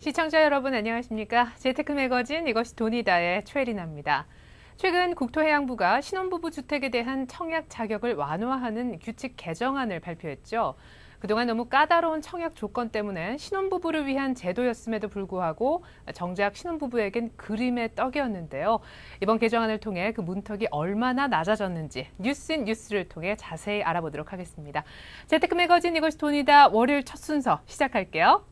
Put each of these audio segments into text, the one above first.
시청자 여러분 안녕하십니까? 재테크 매거진 이것이 돈이다의 최리나입니다. 최근 국토해양부가 신혼부부 주택에 대한 청약 자격을 완화하는 규칙 개정안을 발표했죠. 그동안 너무 까다로운 청약 조건 때문에 신혼부부를 위한 제도였음에도 불구하고 정작 신혼부부에겐 그림의 떡이었는데요. 이번 개정안을 통해 그 문턱이 얼마나 낮아졌는지 뉴스를 통해 자세히 알아보도록 하겠습니다. 재테크 매거진 이것이 돈이다 월요일 첫 순서 시작할게요.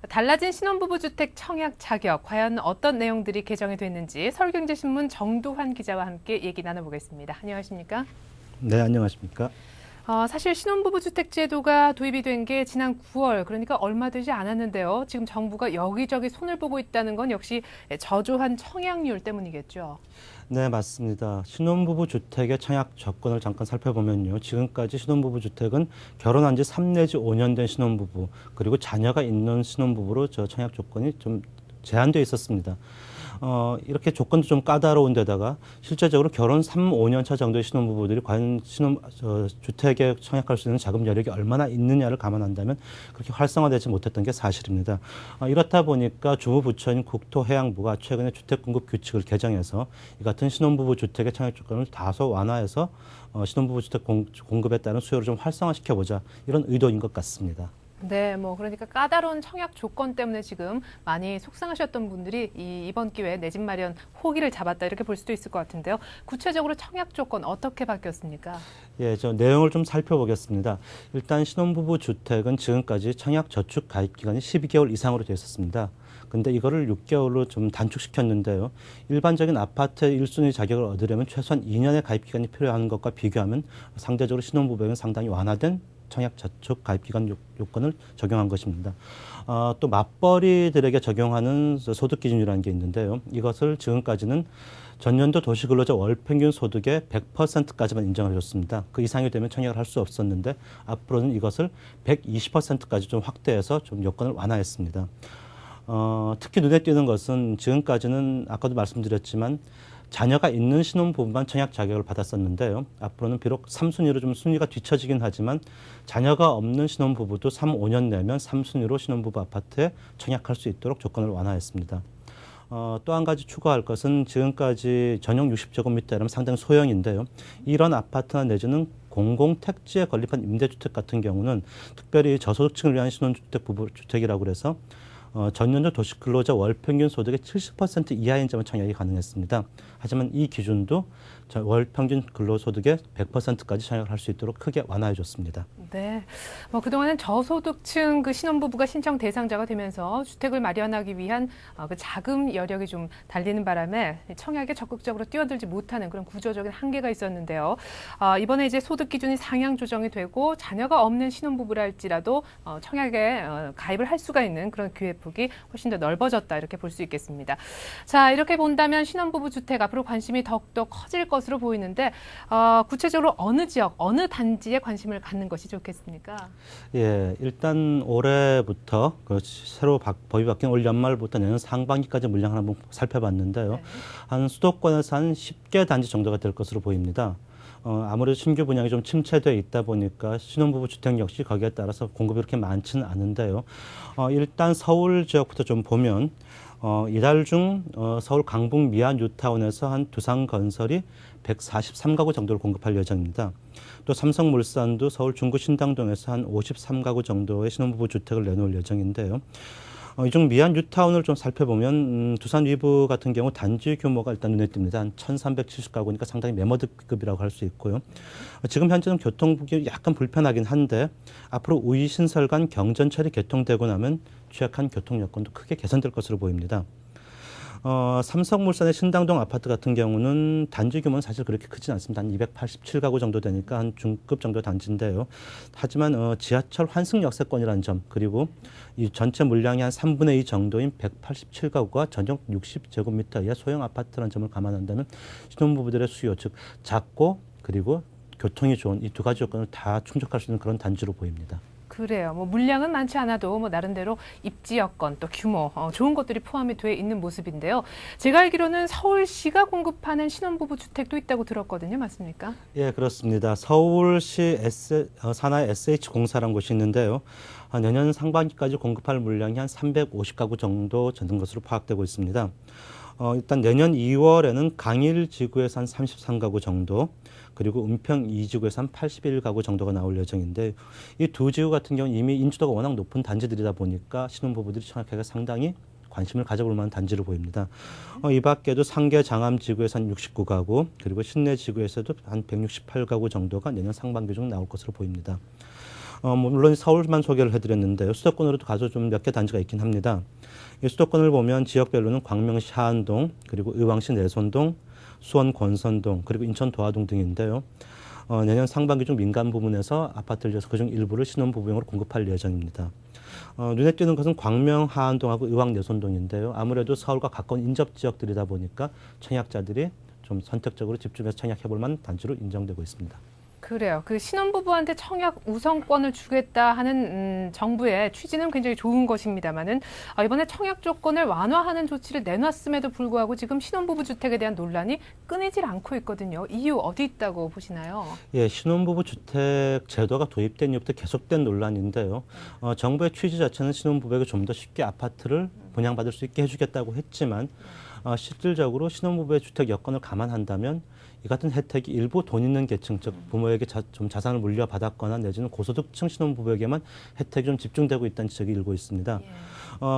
달라진 신혼부부 주택 청약 자격, 과연 어떤 내용들이 개정이 됐는지 서울경제신문 정두환 기자와 함께 얘기 나눠보겠습니다. 안녕하십니까? 네, 안녕하십니까? 사실 신혼부부 주택 제도가 도입이 된 게 지난 9월, 그러니까 얼마 되지 않았는데요. 지금 정부가 여기저기 손을 보고 있다는 건 역시 저조한 청약률 때문이겠죠. 네, 맞습니다. 신혼부부 주택의 청약 조건을 잠깐 살펴보면요. 지금까지 신혼부부 주택은 결혼한 지 3 내지 5년 된 신혼부부, 그리고 자녀가 있는 신혼부부로 청약 조건이 좀 제한되어 있었습니다. 이렇게 조건도 좀 까다로운 데다가 실제적으로 결혼 3, 5년 차 정도의 신혼부부들이 과연 주택에 청약할 수 있는 자금 여력이 얼마나 있느냐를 감안한다면 그렇게 활성화되지 못했던 게 사실입니다. 이렇다 보니까 주무부처인 국토해양부가 최근에 주택공급 규칙을 개정해서 이 같은 신혼부부 주택의 청약 조건을 다소 완화해서 신혼부부 주택 공급에 따른 수요를 좀 활성화시켜보자, 이런 의도인 것 같습니다. 네, 그러니까 까다로운 청약 조건 때문에 지금 많이 속상하셨던 분들이 이번 기회에 내 집 마련 호기를 잡았다, 이렇게 볼 수도 있을 것 같은데요. 구체적으로 청약 조건 어떻게 바뀌었습니까? 예, 저 내용을 좀 살펴보겠습니다. 일단 신혼부부 주택은 지금까지 청약 저축 가입 기간이 12개월 이상으로 되어 있었습니다. 근데 이거를 6개월로 좀 단축시켰는데요. 일반적인 아파트 1순위 자격을 얻으려면 최소한 2년의 가입 기간이 필요한 것과 비교하면 상대적으로 신혼부부에는 상당히 완화된 청약 저축 가입 기간 요건을 적용한 것입니다. 또 맞벌이들에게 적용하는 소득 기준이라는 게 있는데요. 이것을 지금까지는 전년도 도시근로자 월평균 소득의 100%까지만 인정을 해줬습니다. 그 이상이 되면 청약을 할 수 없었는데 앞으로는 이것을 120%까지 좀 확대해서 좀 요건을 완화했습니다. 특히 눈에 띄는 것은 지금까지는 아까도 말씀드렸지만 자녀가 있는 신혼부부만 청약 자격을 받았었는데요. 앞으로는 비록 3순위로 좀 순위가 뒤처지긴 하지만 자녀가 없는 신혼부부도 3, 5년 내면 3순위로 신혼부부 아파트에 청약할 수 있도록 조건을 완화했습니다. 또 한 가지 추가할 것은 지금까지 전용 60제곱미터라면 상당히 소형인데요. 이런 아파트나 내지는 공공택지에 건립한 임대주택 같은 경우는 특별히 저소득층을 위한 신혼주택, 부부주택이라고 그래서 전년도 도시근로자 월평균 소득의 70% 이하인 점은 청약이 가능했습니다. 하지만 이 기준도 월평균 근로소득의 100%까지 청약을 할 수 있도록 크게 완화해 줬습니다. 네, 그동안은 저소득층 그 신혼부부가 신청 대상자가 되면서 주택을 마련하기 위한 그 자금 여력이 좀 달리는 바람에 청약에 적극적으로 뛰어들지 못하는 그런 구조적인 한계가 있었는데요. 이번에 이제 소득 기준이 상향 조정이 되고 자녀가 없는 신혼부부라 할지라도 청약에 가입을 할 수가 있는 그런 기회폭이 훨씬 더 넓어졌다, 이렇게 볼 수 있겠습니다. 자, 이렇게 본다면 신혼부부 주택 앞으로 관심이 더욱더 커질 것으로 보이는데 구체적으로 어느 지역, 어느 단지에 관심을 갖는 것이 좋겠습니까? 예, 일단 올해부터 새로 법이 바뀐 올 연말부터 내년 상반기까지 물량을 한번 살펴봤는데요. 네. 한 수도권에서 한 10개 단지 정도가 될 것으로 보입니다. 아무래도 신규 분양이 좀 침체되어 있다 보니까 신혼부부 주택 역시 거기에 따라서 공급이 그렇게 많지는 않은데요. 일단 서울 지역부터 좀 보면 이달 중 서울 강북 미안 뉴타운에서 한 두산건설이 143가구 정도를 공급할 예정입니다. 또 삼성물산도 서울 중구 신당동에서 한 53가구 정도의 신혼부부 주택을 내놓을 예정인데요. 이 중 미안 뉴타운을 좀 살펴보면 두산 위브 같은 경우 단지 규모가 일단 눈에 띕니다. 한 1,370가구니까 상당히 매머드급이라고 할 수 있고요. 지금 현재는 교통국이 약간 불편하긴 한데 앞으로 우이 신설 간 경전철이 개통되고 나면 취약한 교통 여건도 크게 개선될 것으로 보입니다. 삼성물산의 신당동 아파트 같은 경우는 단지 규모는 사실 그렇게 크진 않습니다. 한 287가구 정도 되니까 한 중급 정도 단지인데요. 하지만 지하철 환승 역세권이라는 점, 그리고 이 전체 물량이 한 3분의 2 정도인 187가구가 전용 60제곱미터 이하 소형 아파트라는 점을 감안한다면 신혼부부들의 수요, 즉 작고 그리고 교통이 좋은 이 두 가지 요건을 다 충족할 수 있는 그런 단지로 보입니다. 그래요. 뭐 물량은 많지 않아도 뭐 나름대로 입지 여건 또 규모 좋은 것들이 포함이 돼 있는 모습인데요. 제가 알기로는 서울시가 공급하는 신혼부부 주택도 있다고 들었거든요. 맞습니까? 예, 그렇습니다. 서울시 산하의 SH공사라는 곳이 있는데요. 내년 상반기까지 공급할 물량이 한 350가구 정도 되는 것으로 파악되고 있습니다. 일단 내년 2월에는 강일 지구에서 한 33가구 정도, 그리고 은평 2지구에서 한 81가구 정도가 나올 예정인데, 이 두 지구 같은 경우는 이미 인지도가 워낙 높은 단지들이다 보니까 신혼부부들이 청약하기가 상당히 관심을 가져볼 만한 단지로 보입니다. 이 밖에도 상계 장암 지구에서 한 69가구, 그리고 신내 지구에서도 한 168가구 정도가 내년 상반기 중 나올 것으로 보입니다. 물론 서울만 소개를 해드렸는데요. 수도권으로도 가서 좀 몇 개 단지가 있긴 합니다. 이 수도권을 보면 지역별로는 광명시 하안동, 그리고 의왕시 내손동, 수원 권선동, 그리고 인천 도화동 등인데요. 내년 상반기 중 민간 부문에서 아파트를 지어서 그중 일부를 신혼부부용으로 공급할 예정입니다. 눈에 띄는 것은 광명 하안동하고 의왕 내손동인데요. 아무래도 서울과 가까운 인접 지역들이다 보니까 청약자들이 좀 선택적으로 집중해서 청약해볼 만한 단지로 인정되고 있습니다. 그래요. 그 신혼부부한테 청약 우선권을 주겠다 하는 정부의 취지는 굉장히 좋은 것입니다만은 이번에 청약 조건을 완화하는 조치를 내놨음에도 불구하고 지금 신혼부부 주택에 대한 논란이 끊이질 않고 있거든요. 이유 어디 있다고 보시나요? 예, 신혼부부 주택 제도가 도입된 이후부터 계속된 논란인데요. 정부의 취지 자체는 신혼부부에게 좀 더 쉽게 아파트를 분양받을 수 있게 해주겠다고 했지만 실질적으로 신혼부부의 주택 여건을 감안한다면 이 같은 혜택이 일부 돈 있는 계층, 즉 부모에게 좀 자산을 물려받았거나 내지는 고소득층 신혼부부에게만 혜택이 좀 집중되고 있다는 지적이 일고 있습니다.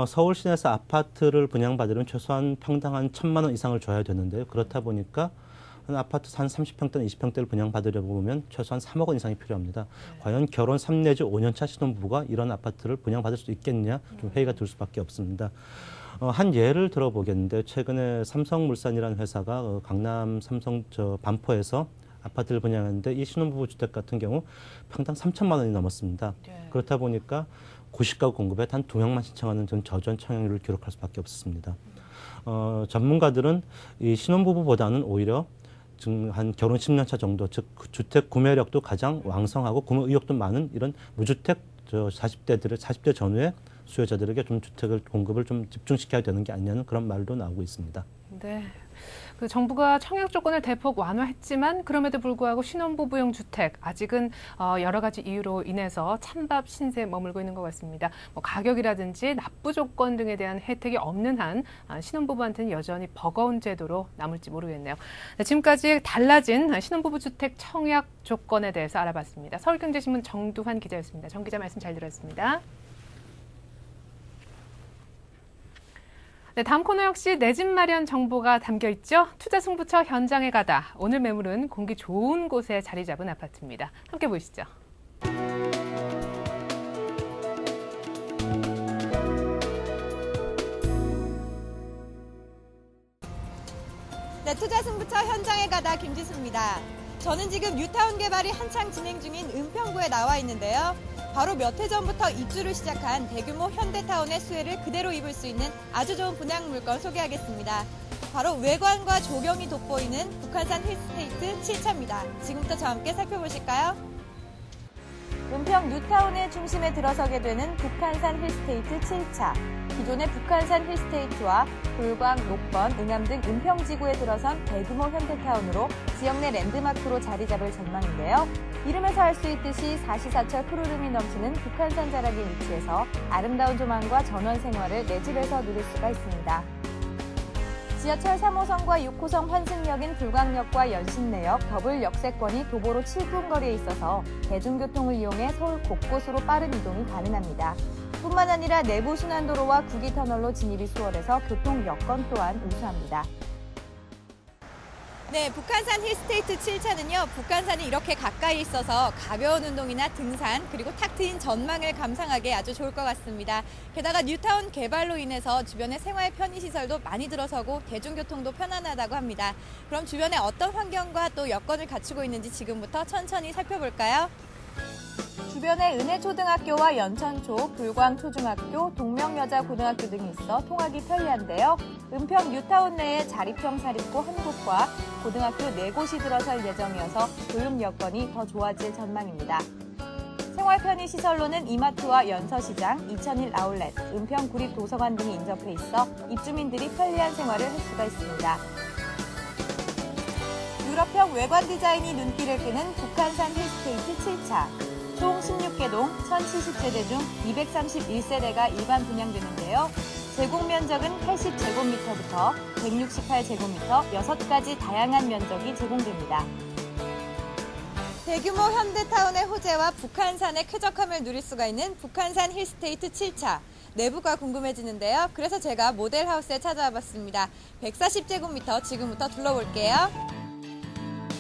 서울 시내에서 아파트를 분양받으려면 최소한 평당 한 1,000만 원 이상을 줘야 되는데요. 그렇다 보니까 한 아파트 한 30평대나 20평대를 분양받으려고 보면 최소한 3억 원 이상이 필요합니다. 과연 결혼 3 내지 5년 차 신혼부부가 이런 아파트를 분양받을 수 있겠냐, 좀 회의가 들 수밖에 없습니다. 한 예를 들어보겠는데, 최근에 삼성물산이라는 회사가 강남 삼성 반포에서 아파트를 분양했는데 이 신혼부부 주택 같은 경우 평당 3천만 원이 넘었습니다. 네. 그렇다 보니까 90가구 공급에 단 2명만 신청하는 전 저조한 청약률을 기록할 수밖에 없었습니다. 전문가들은 이 신혼부부보다는 오히려 지금 한 결혼 10년 차 정도, 즉 주택 구매력도 가장 왕성하고 구매 의욕도 많은 이런 무주택 40대 전후의 수요자들에게 좀 주택을 공급을 좀 집중시켜야 되는 게 아니냐는 그런 말도 나오고 있습니다. 네. 그 정부가 청약 조건을 대폭 완화했지만 그럼에도 불구하고 신혼부부용 주택 아직은 여러 가지 이유로 인해서 찬밥 신세에 머물고 있는 것 같습니다. 뭐 가격이라든지 납부 조건 등에 대한 혜택이 없는 한 신혼부부한테는 여전히 버거운 제도로 남을지 모르겠네요. 네, 지금까지 달라진 신혼부부 주택 청약 조건에 대해서 알아봤습니다. 서울경제신문 정두환 기자였습니다. 정 기자 말씀 잘 들었습니다. 네, 다음 코너 역시 내 집 마련 정보가 담겨 있죠. 투자승부처 현장에 가다. 오늘 매물은 공기 좋은 곳에 자리 잡은 아파트입니다. 함께 보시죠. 네, 투자승부처 현장에 가다 김지수입니다. 저는 지금 뉴타운 개발이 한창 진행 중인 은평구에 나와 있는데요. 바로 몇 해 전부터 입주를 시작한 대규모 현대타운의 수혜를 그대로 입을 수 있는 아주 좋은 분양 물건 소개하겠습니다. 바로 외관과 조경이 돋보이는 북한산 힐스테이트 7차입니다. 지금부터 저와 함께 살펴보실까요? 은평 뉴타운의 중심에 들어서게 되는 북한산 힐스테이트 7차. 기존의 북한산 힐스테이트와 불광, 녹번, 응암 등 은평지구에 들어선 대규모 현대타운으로 지역 내 랜드마크로 자리 잡을 전망인데요. 이름에서 알 수 있듯이 사시사철 푸르름이 넘치는 북한산 자락에 위치해서 아름다운 조망과 전원 생활을 내 집에서 누릴 수가 있습니다. 지하철 3호선과 6호선 환승역인 불광역과 연신내역, 더블 역세권이 도보로 7분 거리에 있어서 대중교통을 이용해 서울 곳곳으로 빠른 이동이 가능합니다. 뿐만 아니라 내부 순환도로와 구기터널로 진입이 수월해서 교통 여건 또한 우수합니다. 네, 북한산 힐스테이트 7차는요, 북한산이 이렇게 가까이 있어서 가벼운 운동이나 등산, 그리고 탁 트인 전망을 감상하기에 아주 좋을 것 같습니다. 게다가 뉴타운 개발로 인해서 주변에 생활 편의시설도 많이 들어서고 대중교통도 편안하다고 합니다. 그럼 주변에 어떤 환경과 또 여건을 갖추고 있는지 지금부터 천천히 살펴볼까요? 주변에 은혜초등학교와 연천초, 불광초중학교, 동명여자고등학교 등이 있어 통하기 편리한데요. 은평 뉴타운 내에 자립형 사립고 한곳과 고등학교 4곳이 들어설 예정이어서 교육 여건이 더 좋아질 전망입니다. 생활 생활 편의 시설로는 이마트와 연서시장, 2001 아울렛, 은평 구립도서관 등이 인접해 있어 입주민들이 편리한 생활을 할 수가 있습니다. 유럽형 외관 디자인이 눈길을 끄는 북한산 힐스테이트 7차. 총 16개 동 1070세대 중 231세대가 일반 분양되는데요. 제공 면적은 80제곱미터부터 168제곱미터 6가지 다양한 면적이 제공됩니다. 대규모 현대타운의 호재와 북한산의 쾌적함을 누릴 수가 있는 북한산 힐스테이트 7차. 내부가 궁금해지는데요. 그래서 제가 모델하우스에 찾아와 봤습니다. 140제곱미터 지금부터 둘러볼게요.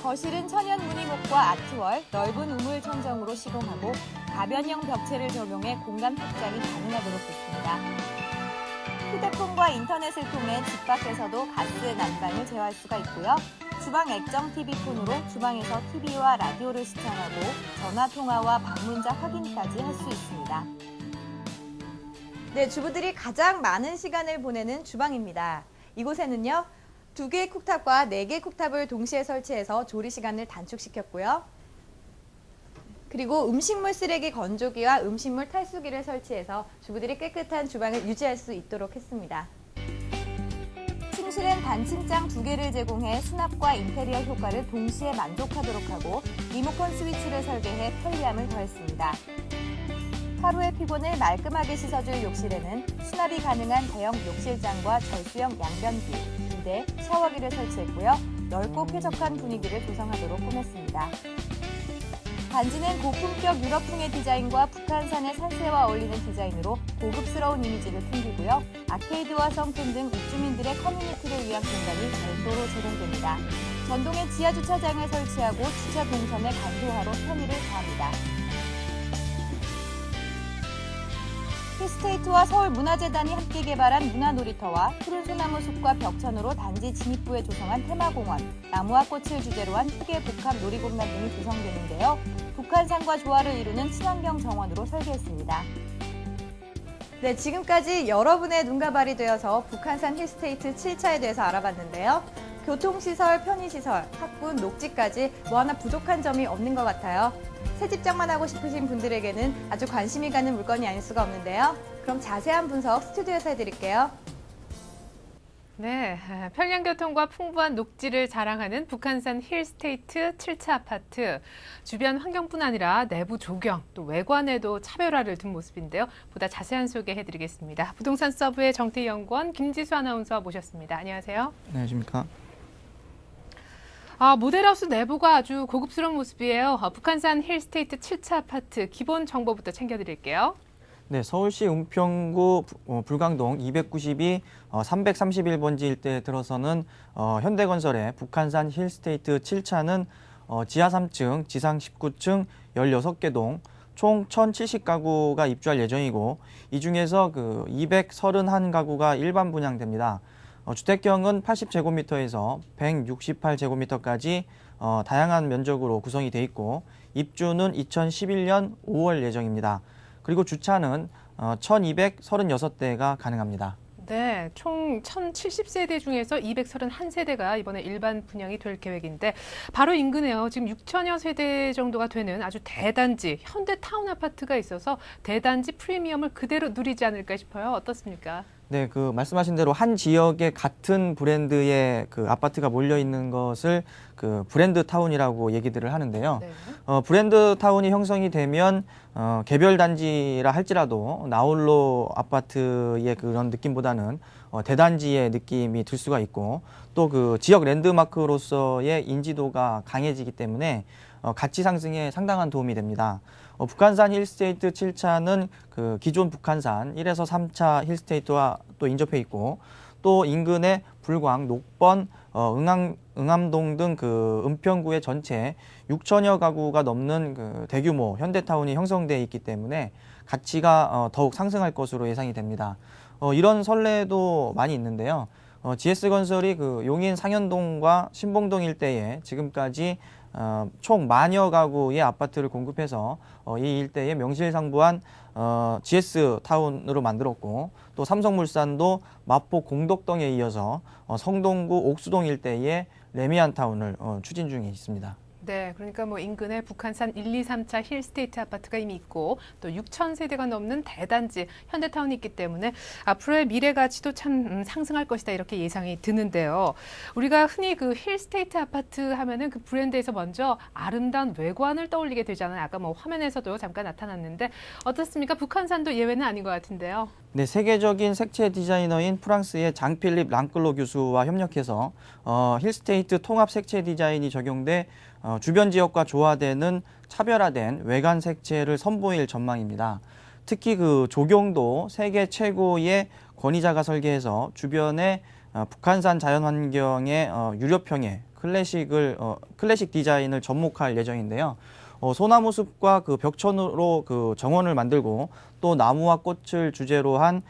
거실은 천연 무늬목과 아트월, 넓은 우물 천정으로 시공하고 가변형 벽체를 적용해 공간 확장이 가능하도록 했습니다. 휴대폰과 인터넷을 통해 집 밖에서도 가스, 난방을 제어할 수가 있고요. 주방 액정 TV폰으로 주방에서 TV와 라디오를 시청하고 전화 통화와 방문자 확인까지 할 수 있습니다. 네, 주부들이 가장 많은 시간을 보내는 주방입니다. 이곳에는요, 2개의 쿡탑과 4개의 쿡탑을 동시에 설치해서 조리 시간을 단축시켰고요. 그리고 음식물 쓰레기 건조기와 음식물 탈수기를 설치해서 주부들이 깨끗한 주방을 유지할 수 있도록 했습니다. 침실은 단침장 2개를 제공해 수납과 인테리어 효과를 동시에 만족하도록 하고 리모컨 스위치를 설계해 편리함을 더했습니다. 하루의 피곤을 말끔하게 씻어줄 욕실에는 수납이 가능한 대형 욕실장과 절수형 양변기, 비데, 샤워기를 설치했고요. 넓고 쾌적한 분위기를 조성하도록 꾸몄습니다. 단지는 고품격 유럽풍의 디자인과 북한산의 산세와 어울리는 디자인으로 고급스러운 이미지를 풍기고요. 아케이드와 성큼 등 입주민들의 커뮤니티를 위한 공간이 별도로 제공됩니다. 전동의 지하 주차장을 설치하고 주차 동선을 간소화로 편의를 더합니다. 힐스테이트와 서울문화재단이 함께 개발한 문화놀이터와 푸른 소나무 숲과 벽천으로 단지 진입부에 조성한 테마공원, 나무와 꽃을 주제로 한 휴게 복합 놀이공간 등이 조성되는데요. 북한산과 조화를 이루는 친환경 정원으로 설계했습니다. 네, 지금까지 여러분의 눈과 발이 되어서 북한산 힐스테이트 7차에 대해서 알아봤는데요. 교통시설, 편의시설, 학군, 녹지까지 뭐 하나 부족한 점이 없는 것 같아요. 새집장만 하고 싶으신 분들에게는 아주 관심이 가는 물건이 아닐 수가 없는데요. 그럼 자세한 분석 스튜디오에서 해드릴게요. 네, 편리한 교통과 풍부한 녹지를 자랑하는 북한산 힐스테이트 7차 아파트. 주변 환경뿐 아니라 내부 조경, 또 외관에도 차별화를 둔 모습인데요. 보다 자세한 소개해드리겠습니다. 부동산 서브의 정태희 연구원, 김지수 아나운서 모셨습니다. 안녕하세요. 안녕하십니까. 모델하우스 내부가 아주 고급스러운 모습이에요. 북한산 힐스테이트 7차 아파트 기본 정보부터 챙겨드릴게요. 네, 서울시 은평구 불광동 292 331번지 일대에 들어서는 현대건설의 북한산 힐스테이트 7차는 지하 3층, 지상 19층 16개 동, 총 1,070가구가 입주할 예정이고 이 중에서 231가구가 일반 분양됩니다. 주택경은 80제곱미터에서 168제곱미터까지 다양한 면적으로 구성이 돼 있고 입주는 2011년 5월 예정입니다. 그리고 주차는 1,236대가 가능합니다. 네, 총 1,070세대 중에서 231세대가 이번에 일반 분양이 될 계획인데 바로 인근에요. 지금 6천여 세대 정도가 되는 아주 대단지, 현대타운 아파트가 있어서 대단지 프리미엄을 그대로 누리지 않을까 싶어요. 어떻습니까? 네, 말씀하신 대로 한 지역에 같은 브랜드의 아파트가 몰려 있는 것을 브랜드 타운이라고 얘기들을 하는데요. 네. 브랜드 타운이 형성이 되면 개별 단지라 할지라도 나홀로 아파트의 그런 느낌보다는 대단지의 느낌이 들 수가 있고 또 지역 랜드마크로서의 인지도가 강해지기 때문에 가치 상승에 상당한 도움이 됩니다. 북한산 힐스테이트 7차는 기존 북한산 1에서 3차 힐스테이트와 또 인접해 있고 또 인근에 불광, 녹번, 응암동 등 은평구의 전체 6천여 가구가 넘는 대규모 현대타운이 형성되어 있기 때문에 가치가 더욱 상승할 것으로 예상이 됩니다. 이런 선례도 많이 있는데요. GS건설이 용인 상현동과 신봉동 일대에 지금까지 총 10,000여 가구의 아파트를 공급해서 이 일대에 명실상부한 GS타운으로 만들었고 또 삼성물산도 마포 공덕동에 이어서 성동구 옥수동 일대에 레미안타운을 추진 중에 있습니다. 네, 그러니까 뭐 인근에 북한산 1, 2, 3차 힐스테이트 아파트가 이미 있고 또 6천 세대가 넘는 대단지 현대타운이 있기 때문에 앞으로의 미래 가치도 참 상승할 것이다 이렇게 예상이 드는데요. 우리가 흔히 그 힐스테이트 아파트 하면은 그 브랜드에서 먼저 아름다운 외관을 떠올리게 되잖아요. 아까 뭐 화면에서도 잠깐 나타났는데 어떻습니까? 북한산도 예외는 아닌 것 같은데요. 네, 세계적인 색채 디자이너인 프랑스의 장필립 랑클로 교수와 협력해서 힐스테이트 통합 색채 디자인이 적용돼 주변 지역과 조화되는 차별화된 외관 색채를 선보일 전망입니다. 특히 그 조경도 세계 최고의 권위자가 설계해서 주변에 북한산 자연환경의 유럽형의 클래식 디자인을 접목할 예정인데요. 소나무 숲과 그 벽천으로 그 정원을 만들고 또 나무와 꽃을 주제로 한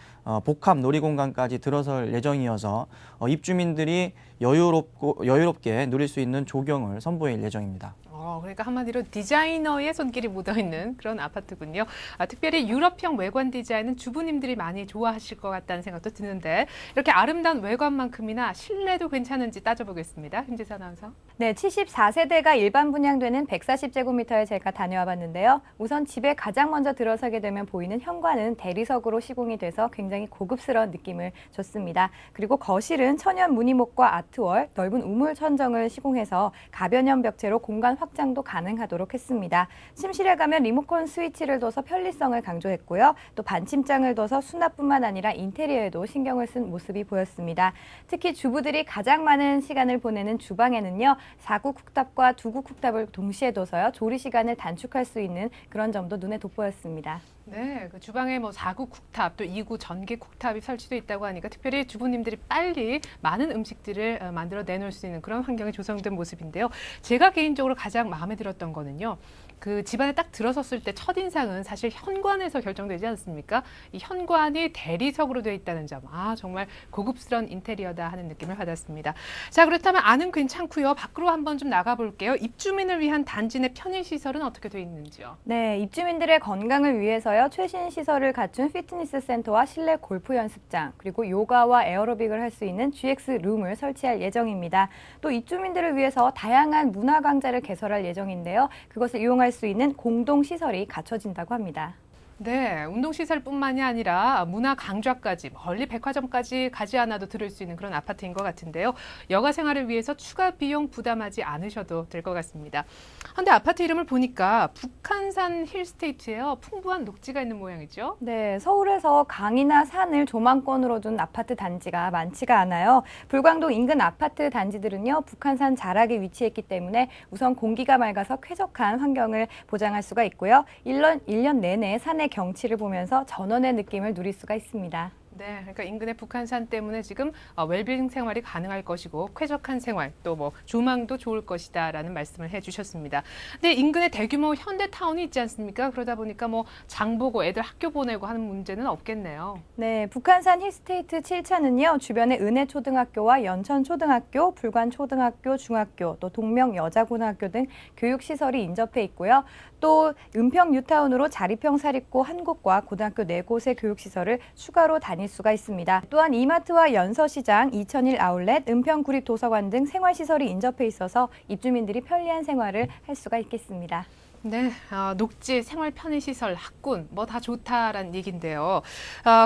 복합 놀이공간까지 들어설 예정이어서 입주민들이 여유롭게 누릴 수 있는 조경을 선보일 예정입니다. 그러니까 한마디로 디자이너의 손길이 묻어있는 그런 아파트군요. 특별히 유럽형 외관 디자인은 주부님들이 많이 좋아하실 것 같다는 생각도 드는데 이렇게 아름다운 외관만큼이나 실내도 괜찮은지 따져보겠습니다. 김지사 아나운서. 네, 74세대가 일반 분양되는 140제곱미터에 제가 다녀와 봤는데요. 우선 집에 가장 먼저 들어서게 되면 보이는 현관은 대리석으로 시공이 돼서 굉장히 고급스러운 느낌을 줬습니다. 그리고 거실은 천연 무늬목과 아트월, 넓은 우물 천정을 시공해서 가변형 벽체로 공간 확장도 가능하도록 했습니다. 침실에 가면 리모컨 스위치를 둬서 편리성을 강조했고요. 또 반침장을 둬서 수납뿐만 아니라 인테리어에도 신경을 쓴 모습이 보였습니다. 특히 주부들이 가장 많은 시간을 보내는 주방에는요. 4구 쿡탑과 2구 쿡탑을 동시에 둬서요. 조리 시간을 단축할 수 있는 그런 점도 눈에 돋보였습니다. 네, 그 주방에 뭐 4구 쿡탑 또 2구 전기 쿡탑이 설치되어 있다고 하니까 특별히 주부님들이 빨리 많은 음식들을 만들어 내놓을 수 있는 그런 환경이 조성된 모습인데요. 제가 개인적으로 가장 마음에 들었던 거는요. 그 집안에 딱 들어섰을 때 첫인상은 사실 현관에서 결정되지 않습니까? 이 현관이 대리석으로 되어 있다는 점. 정말 고급스러운 인테리어다 하는 느낌을 받았습니다. 자, 그렇다면 안은 괜찮고요. 밖으로 한번 좀 나가볼게요. 입주민을 위한 단지 내 편의시설은 어떻게 되어 있는지요? 네, 입주민들의 건강을 위해서요. 최신 시설을 갖춘 피트니스 센터와 실내 골프 연습장, 그리고 요가와 에어로빅을 할 수 있는 GX 룸을 설치할 예정입니다. 또 입주민들을 위해서 다양한 문화 강좌를 개설할 예정인데요. 그것을 이용할 수 있는 공동시설이 갖춰진다고 합니다. 네, 운동시설뿐만이 아니라 문화 강좌까지 멀리 백화점까지 가지 않아도 들을 수 있는 그런 아파트인 것 같은데요. 여가 생활을 위해서 추가 비용 부담하지 않으셔도 될 것 같습니다. 그런데 아파트 이름을 보니까 북한산 힐스테이트예요. 풍부한 녹지가 있는 모양이죠. 네, 서울에서 강이나 산을 조망권으로 둔 아파트 단지가 많지가 않아요. 불광동 인근 아파트 단지들은요, 북한산 자락에 위치했기 때문에 우선 공기가 맑아서 쾌적한 환경을 보장할 수가 있고요. 1년 내내 산의 경치를 보면서 전원의 느낌을 누릴 수가 있습니다. 네, 그러니까 인근의 북한산 때문에 지금 웰빙 생활이 가능할 것이고 쾌적한 생활 또 뭐 조망도 좋을 것이다라는 말씀을 해주셨습니다. 근데 인근에 대규모 현대타운이 있지 않습니까? 그러다 보니까 뭐 장 보고 애들 학교 보내고 하는 문제는 없겠네요. 네, 북한산 힐스테이트 7차는요. 주변에 은혜초등학교와 연천초등학교, 불관초등학교, 중학교, 또 동명여자고등학교 등 교육시설이 인접해 있고요. 또 은평 뉴타운으로 자립형 사립고 한 곳과 고등학교 4곳의 교육시설을 추가로 다닐 수가 있습니다. 또한 이마트와 연서시장, 2001 아울렛, 은평구립도서관 등 생활시설이 인접해 있어서 입주민들이 편리한 생활을 할 수가 있겠습니다. 네, 녹지, 생활 편의시설, 학군 뭐 다 좋다라는 얘기인데요.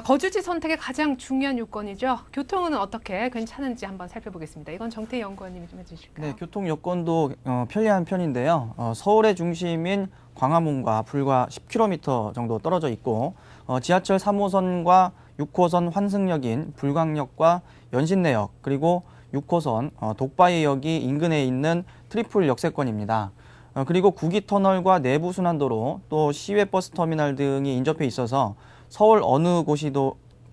거주지 선택의 가장 중요한 요건이죠. 교통은 어떻게 괜찮은지 한번 살펴보겠습니다. 이건 정태희 연구원님이 좀 해주실까요? 네, 교통 여건도 편리한 편인데요. 서울의 중심인 광화문과 불과 10km 정도 떨어져 있고 지하철 3호선과 6호선 환승역인 불광역과 연신내역 그리고 6호선 독바이역이 인근에 있는 트리플 역세권입니다. 그리고 구기터널과 내부순환도로 또 시외버스터미널 등이 인접해 있어서 서울 어느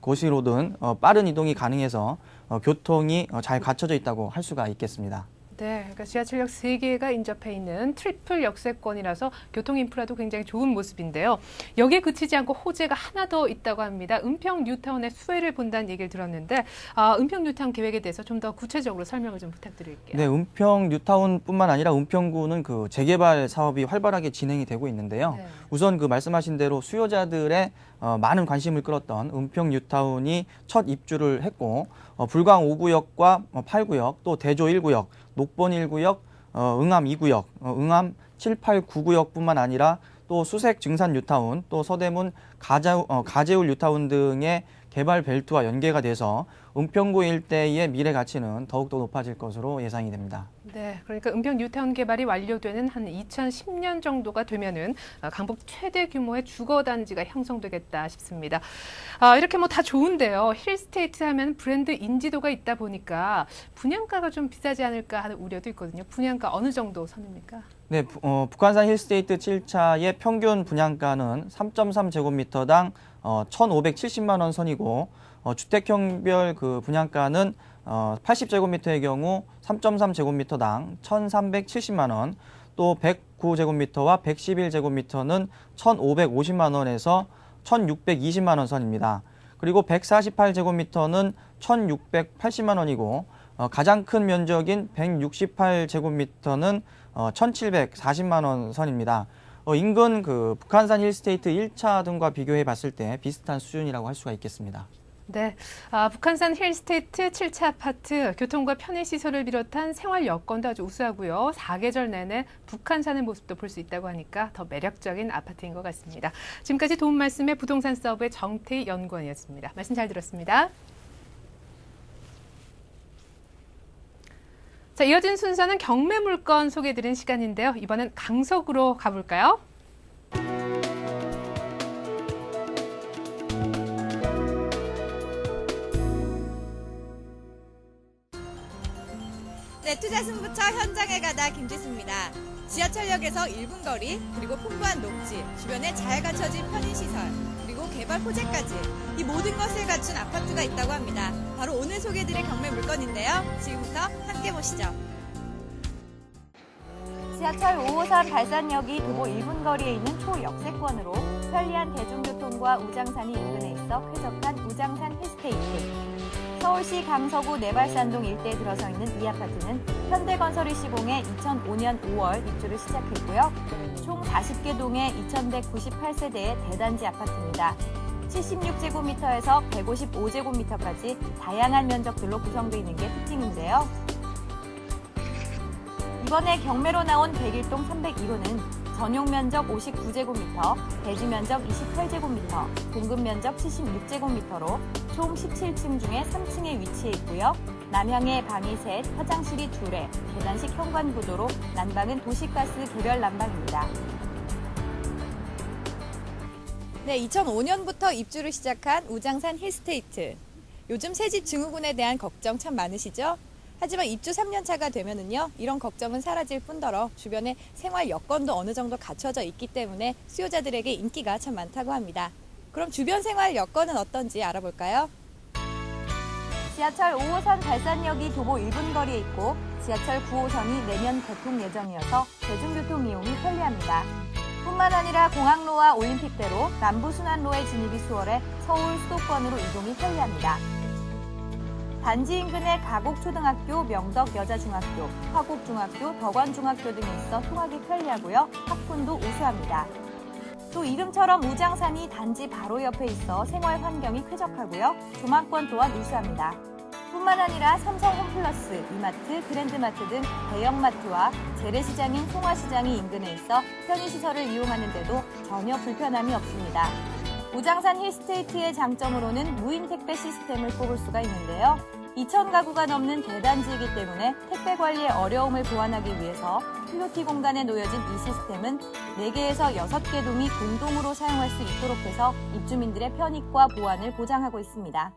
곳이로든 빠른 이동이 가능해서 교통이 잘 갖춰져 있다고 할 수가 있겠습니다. 네, 그러니까 지하철역 3개가 인접해 있는 트리플 역세권이라서 교통 인프라도 굉장히 좋은 모습인데요. 여기에 그치지 않고 호재가 하나 더 있다고 합니다. 은평 뉴타운의 수혜를 본다는 얘기를 들었는데 은평 뉴타운 계획에 대해서 좀 더 구체적으로 설명을 좀 부탁드릴게요. 네, 은평 뉴타운뿐만 아니라 은평구는 그 재개발 사업이 활발하게 진행이 되고 있는데요. 네. 우선 그 말씀하신 대로 수요자들의 많은 관심을 끌었던 은평 뉴타운이 첫 입주를 했고 불광 5구역과 8구역 또 대조 1구역, 녹본 1구역, 응암 2구역, 응암 7, 8, 9구역뿐만 아니라 또 수색 증산 뉴타운, 또 서대문 가재울 뉴타운 등의 개발 벨트와 연계가 돼서 은평구 일대의 미래 가치는 더욱더 높아질 것으로 예상이 됩니다. 네, 그러니까 은평 뉴타운 개발이 완료되는 한 2010년 정도가 되면은 강북 최대 규모의 주거 단지가 형성되겠다 싶습니다. 이렇게 뭐 다 좋은데요. 힐스테이트 하면 브랜드 인지도가 있다 보니까 분양가가 좀 비싸지 않을까 하는 우려도 있거든요. 분양가 어느 정도 선입니까? 네, 북한산 힐스테이트 7차의 평균 분양가는 3.3제곱미터당 1,570만 원 선이고 주택형별 그 분양가는 80제곱미터의 경우 3.3제곱미터당 1,370만 원, 또 109제곱미터와 111제곱미터는 1,550만 원에서 1,620만 원 선입니다. 그리고 148제곱미터는 1,680만 원이고 가장 큰 면적인 168제곱미터는 1,740만 원 선입니다. 인근 그 북한산 힐스테이트 1차 등과 비교해 봤을 때 비슷한 수준이라고 할 수가 있겠습니다. 네, 북한산 힐스테이트 7차 아파트 교통과 편의시설을 비롯한 생활 여건도 아주 우수하고요. 사계절 내내 북한산의 모습도 볼 수 있다고 하니까 더 매력적인 아파트인 것 같습니다. 지금까지 도움 말씀의 부동산 서브의 정태희 연구원이었습니다. 말씀 잘 들었습니다. 자, 이어진 순서는 경매 물건 소개해드리는 시간인데요. 이번엔 강석으로 가볼까요? 네, 투자 승부처 현장에 가다 김지수입니다. 지하철역에서 1분 거리, 그리고 풍부한 녹지, 주변에 잘 갖춰진 편의시설, 그리고 개발 호재까지 이 모든 것을 갖춘 아파트가 있다고 합니다. 바로 오늘 소개해드릴 경매 물건인데요. 지금부터 함께 보시죠. 지하철 5호선 발산역이 도보 1분 거리에 있는 초역세권으로 편리한 대중교통과 우장산이 인근에 있어 쾌적한 우장산 힐스테이트. 서울시 강서구 내발산동 일대에 들어서 있는 이 아파트는 현대건설이 시공해 2005년 5월 입주를 시작했고요. 총 40개 동의 2198세대의 대단지 아파트입니다. 76제곱미터에서 155제곱미터까지 다양한 면적들로 구성되어 있는 게 특징인데요. 이번에 경매로 나온 101동 301호는 전용 면적 59제곱미터, 대지 면적 28제곱미터, 공급 면적 76제곱미터로 총 17층 중에 3층에 위치해 있고요. 남향에 방이 셋, 화장실이 2회, 계단식 현관 구조로 난방은 도시가스 개별 난방입니다. 네, 2005년부터 입주를 시작한 우장산 힐스테이트. 요즘 새집 증후군에 대한 걱정 참 많으시죠? 하지만 입주 3년차가 되면은요, 이런 걱정은 사라질 뿐더러 주변에 생활 여건도 어느 정도 갖춰져 있기 때문에 수요자들에게 인기가 참 많다고 합니다. 그럼 주변 생활 여건은 어떤지 알아볼까요? 지하철 5호선 발산역이 도보 1분 거리에 있고 지하철 9호선이 내년 개통 예정이어서 대중교통 이용이 편리합니다. 뿐만 아니라 공항로와 올림픽대로 남부순환로의 진입이 수월해 서울 수도권으로 이동이 편리합니다. 단지 인근에 가곡초등학교, 명덕여자중학교, 화곡중학교, 덕원중학교 등이 있어 통학이 편리하고요. 학군도 우수합니다. 또 이름처럼 우장산이 단지 바로 옆에 있어 생활 환경이 쾌적하고요. 조망권 또한 우수합니다. 뿐만 아니라 삼성 홈플러스, 이마트, 그랜드마트 등 대형마트와 재래시장인 송화시장이 인근에 있어 편의시설을 이용하는 데도 전혀 불편함이 없습니다. 우장산 힐스테이트의 장점으로는 무인 택배 시스템을 꼽을 수가 있는데요. 2,000가구가 넘는 대단지이기 때문에 택배 관리의 어려움을 보완하기 위해서 필로티 공간에 놓여진 이 시스템은 4개에서 6개 동이 공동으로 사용할 수 있도록 해서 입주민들의 편익과 보안을 보장하고 있습니다.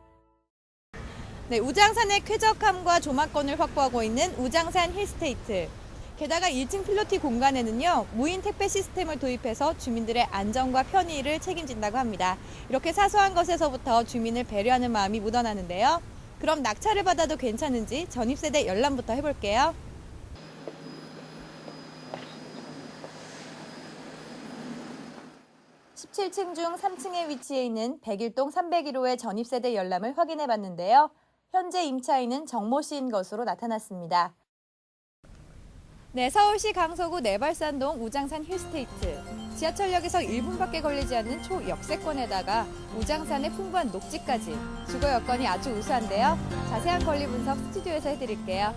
네, 우장산의 쾌적함과 조망권을 확보하고 있는 우장산 힐스테이트. 게다가 1층 필로티 공간에는요, 무인 택배 시스템을 도입해서 주민들의 안전과 편의를 책임진다고 합니다. 이렇게 사소한 것에서부터 주민을 배려하는 마음이 묻어나는데요. 그럼 낙찰을 받아도 괜찮은지 전입세대 열람부터 해볼게요. (17층) 중 3층에 위치해 있는 101동 301호의 전입세대 열람을 확인해 봤는데요. 현재 임차인은 정모 씨인 것으로 나타났습니다. 네, 서울시 강서구 내발산동 우장산 힐스테이트. 지하철역에서 1분밖에 걸리지 않는 초역세권에다가 우장산의 풍부한 녹지까지 주거 여건이 아주 우수한데요. 자세한 권리 분석 스튜디오에서 해드릴게요.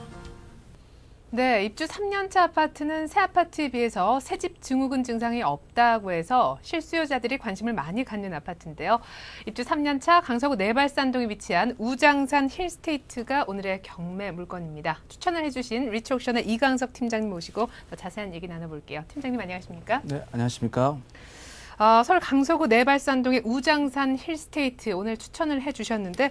네, 입주 3년차 아파트는 새 아파트에 비해서 새집 증후군 증상이 없다고 해서 실수요자들이 관심을 많이 갖는 아파트인데요. 입주 3년차 강서구 내발산동에 위치한 우장산 힐스테이트가 오늘의 경매 물건입니다. 추천을 해주신 리치옥션의 이강석 팀장님 모시고 더 자세한 얘기 나눠볼게요. 팀장님 안녕하십니까? 네, 안녕하십니까? 서울 강서구 내발산동의 우장산 힐스테이트 오늘 추천을 해주셨는데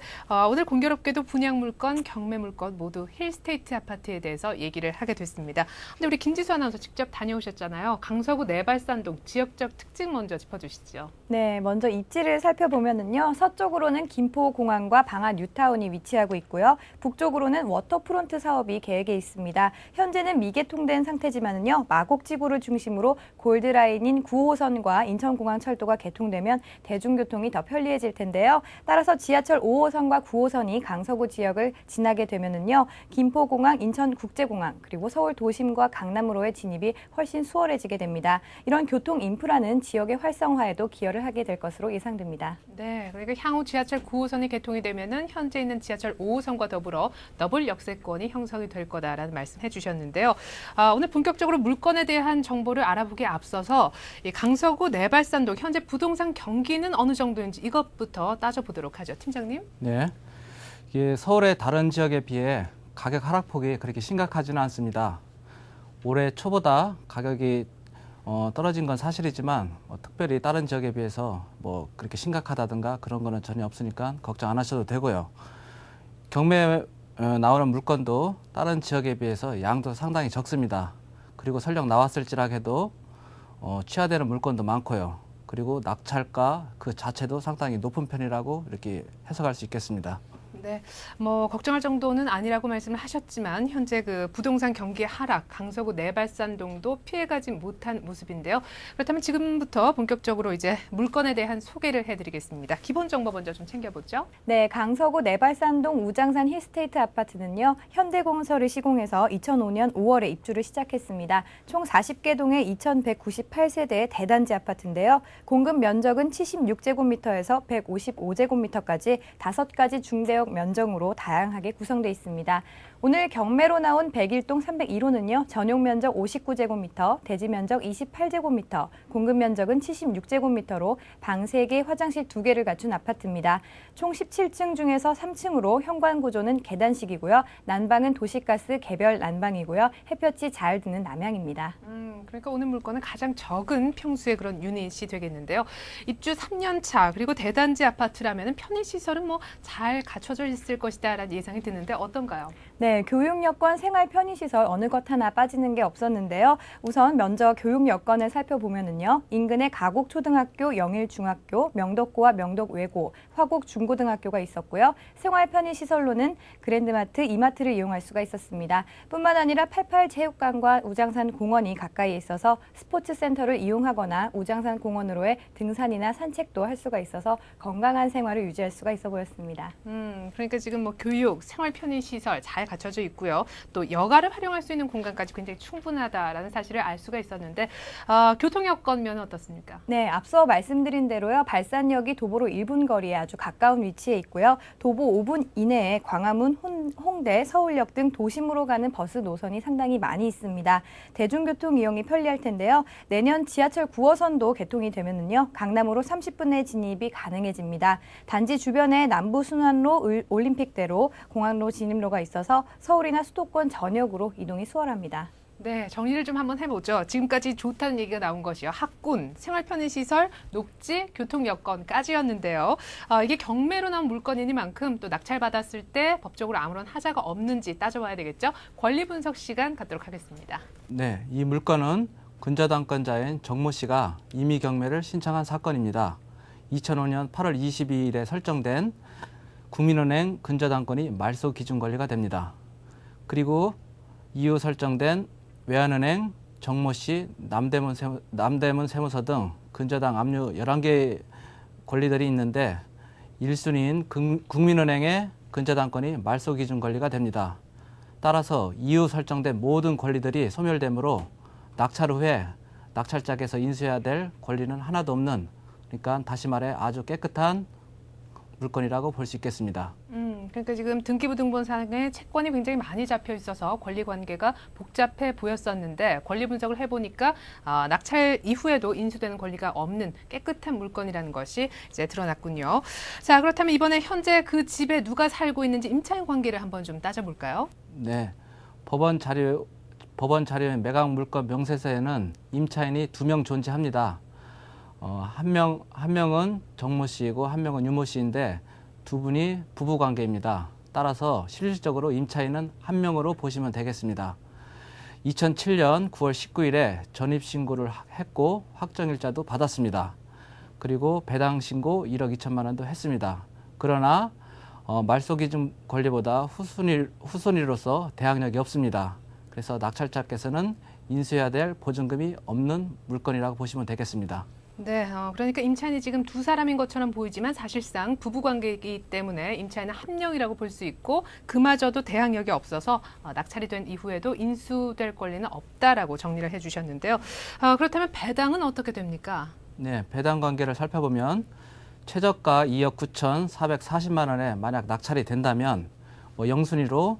오늘 공교롭게도 분양 물건, 경매 물건 모두 힐스테이트 아파트에 대해서 얘기를 하게 됐습니다. 근데 우리 김지수 아나운서 직접 다녀오셨잖아요. 강서구 내발산동 지역적 특징 먼저 짚어주시죠. 네, 먼저 입지를 살펴보면은요. 서쪽으로는 김포공항과 방안 뉴타운이 위치하고 있고요. 북쪽으로는 워터프론트 사업이 계획에 있습니다. 현재는 미개통된 상태지만은요. 마곡지구를 중심으로 골드라인인 9호선과 인천공항철도가 개통되면 대중교통이 더 편리해질 텐데요. 따라서 지하철 5호선과 9호선이 강서구 지역을 지나게 되면은요. 김포공항, 인천국제공항, 그리고 서울 도심과 강남으로의 진입이 훨씬 수월해지게 됩니다. 이런 교통 인프라는 지역의 활성화에도 기여를 하게 될 것으로 예상됩니다. 네, 그러니까 향후 지하철 9호선이 개통이 되면은 현재 있는 지하철 5호선과 더불어 더블 역세권이 형성이 될 거다라는 말씀해 주셨는데요. 오늘 본격적으로 물건에 대한 정보를 알아보기에 앞서서 이 강서구 내발산동 현재 부동산 경기는 어느 정도인지 이것부터 따져보도록 하죠. 팀장님. 네, 이게 서울의 다른 지역에 비해 가격 하락폭이 그렇게 심각하지는 않습니다. 올해 초보다 가격이 떨어진 건 사실이지만 특별히 다른 지역에 비해서 뭐 그렇게 심각하다든가 그런 거는 전혀 없으니까 걱정 안 하셔도 되고요. 경매에 나오는 물건도 다른 지역에 비해서 양도 상당히 적습니다. 그리고 설령 나왔을지라 해도 취하되는 물건도 많고요. 그리고 낙찰가 그 자체도 상당히 높은 편이라고 이렇게 해석할 수 있겠습니다. 네, 뭐 걱정할 정도는 아니라고 말씀을 하셨지만 현재 그 부동산 경기 하락, 강서구 내발산동도 피해가지 못한 모습인데요. 그렇다면 지금부터 본격적으로 이제 물건에 대한 소개를 해드리겠습니다. 기본 정보 먼저 좀 챙겨보죠. 네, 강서구 내발산동 우장산 힐스테이트 아파트는요. 현대건설을 시공해서 2005년 5월에 입주를 시작했습니다. 총 40개 동의 2198세대의 대단지 아파트인데요. 공급 면적은 76제곱미터에서 155제곱미터까지 5가지 중대형 면적으로 다양하게 구성되어 있습니다. 오늘 경매로 나온 101동 301호는요. 전용 면적 59제곱미터, 대지 면적 28제곱미터, 공급 면적은 76제곱미터로 방 3개, 화장실 2개를 갖춘 아파트입니다. 총 17층 중에서 3층으로 현관 구조는 계단식이고요. 난방은 도시가스 개별 난방이고요. 햇볕이 잘 드는 남향입니다. 그러니까 오늘 물건은 가장 적은 평수의 그런 유닛이 되겠는데요. 입주 3년 차 그리고 대단지 아파트라면 편의시설은 뭐 잘 갖춰져 있을 것이다라는 예상이 드는데 어떤가요? 네, 교육 여건, 생활 편의시설 어느 것 하나 빠지는 게 없었는데요. 우선 먼저 교육 여건을 살펴보면은요. 인근에 가곡초등학교, 영일중학교, 명덕고와 명덕외고, 화곡중고등학교가 있었고요. 생활 편의시설로는 그랜드마트, 이마트를 이용할 수가 있었습니다. 뿐만 아니라 88체육관과 우장산 공원이 가까이 있어서 스포츠센터를 이용하거나 우장산 공원으로의 등산이나 산책도 할 수가 있어서 건강한 생활을 유지할 수가 있어 보였습니다. 그러니까 지금 뭐 교육, 생활 편의시설 잘 갖춰져 있고요. 또 여가를 활용할 수 있는 공간까지 굉장히 충분하다라는 사실을 알 수가 있었는데 교통 여건면은 어떻습니까? 네, 앞서 말씀드린 대로요. 발산역이 도보로 1분 거리에 아주 가까운 위치에 있고요. 도보 5분 이내에 광화문, 홍대, 서울역 등 도심으로 가는 버스 노선이 상당히 많이 있습니다. 대중교통 이용이 편리할 텐데요. 내년 지하철 9호선도 개통이 되면은요. 강남으로 30분 내 진입이 가능해집니다. 단지 주변에 남부순환로, 올림픽대로, 공항로 진입로가 있어서 서울이나 수도권 전역으로 이동이 수월합니다. 네, 정리를 좀 한번 해보죠. 지금까지 좋다는 얘기가 나온 것이요. 학군, 생활 편의시설, 녹지, 교통 여건까지였는데요. 이게 경매로 나온 물건이니만큼 또 낙찰받았을 때 법적으로 아무런 하자가 없는지 따져봐야 되겠죠. 권리 분석 시간 갖도록 하겠습니다. 네, 이 물건은 근저당권자인 정모 씨가 임의 경매를 신청한 사건입니다. 2005년 8월 22일에 설정된 국민은행 근저당권이 말소 기준 권리가 됩니다. 그리고 이후 설정된 외환은행, 정모 씨, 남대문 세무서 등 근저당 압류 11개 권리들이 있는데 1순위인 국민은행의 근저당권이 말소 기준 권리가 됩니다. 따라서 이후 설정된 모든 권리들이 소멸되므로 낙찰 후에 낙찰짝에서 인수해야 될 권리는 하나도 없는, 그러니까 다시 말해 아주 깨끗한 물건이라고 볼 수 있겠습니다. 그러니까 지금 등기부등본상에 채권이 굉장히 많이 잡혀 있어서 권리관계가 복잡해 보였었는데 권리 분석을 해보니까 낙찰 이후에도 인수되는 권리가 없는 깨끗한 물건이라는 것이 이제 드러났군요. 자, 그렇다면 이번에 현재 그 집에 누가 살고 있는지 임차인 관계를 한번 좀 따져볼까요? 네, 법원 자료인 매각 물건 명세서에는 임차인이 2명 존재합니다. 한 명은 정모 씨이고 한 명은 유모 씨인데 두 분이 부부 관계입니다. 따라서 실질적으로 임차인은 한 명으로 보시면 되겠습니다. 2007년 9월 19일에 전입신고를 했고 확정일자도 받았습니다. 그리고 배당 신고 1억 2천만 원도 했습니다. 그러나 말소기준 권리보다 후순위로서 대항력이 없습니다. 그래서 낙찰자께서는 인수해야 될 보증금이 없는 물건이라고 보시면 되겠습니다. 네, 그러니까 임차인이 지금 두 사람인 것처럼 보이지만 사실상 부부관계이기 때문에 임차인은 한 명이라고 볼 수 있고 그마저도 대항력이 없어서 낙찰이 된 이후에도 인수될 권리는 없다라고 정리를 해주셨는데요. 그렇다면 배당은 어떻게 됩니까? 네, 배당 관계를 살펴보면 최저가 2억 9,440만 원에 만약 낙찰이 된다면 영순위로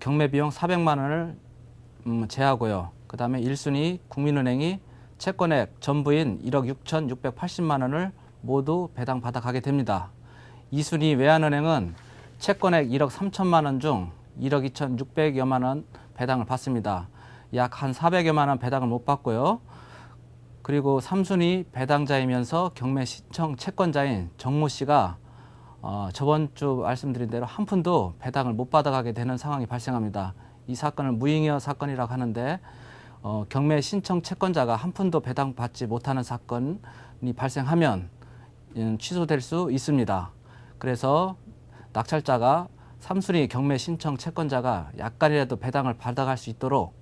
경매 비용 400만 원을 제하고요. 그 다음에 1순위 국민은행이 채권액 전부인 1억 6,680만 원을 모두 배당받아 가게 됩니다. 2순위 외환은행은 채권액 1억 3천만 원 중 1억 2,600여만 원 배당을 받습니다. 약 한 400여만 원 배당을 못 받고요. 그리고 3순위 배당자이면서 경매 신청 채권자인 정모 씨가 저번 주 말씀드린 대로 한 푼도 배당을 못 받아가게 되는 상황이 발생합니다. 이 사건을 무잉여 사건이라고 하는데 경매 신청 채권자가 한 푼도 배당받지 못하는 사건이 발생하면 취소될 수 있습니다. 그래서 낙찰자가 3순위 경매 신청 채권자가 약간이라도 배당을 받아갈 수 있도록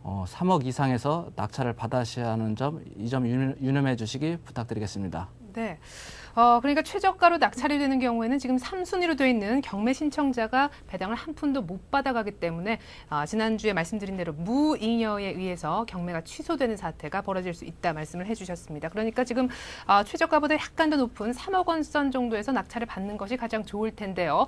3억 이상에서 낙찰을 받으셔야 하는 점, 이 점 유념해 주시기 부탁드리겠습니다. 네. 그러니까 최저가로 낙찰이 되는 경우에는 지금 3순위로 되어 있는 경매 신청자가 배당을 한 푼도 못 받아가기 때문에 지난주에 말씀드린 대로 무잉여에 의해서 경매가 취소되는 사태가 벌어질 수 있다 말씀을 해주셨습니다. 그러니까 지금 최저가보다 약간 더 높은 3억 원 선 정도에서 낙찰을 받는 것이 가장 좋을 텐데요.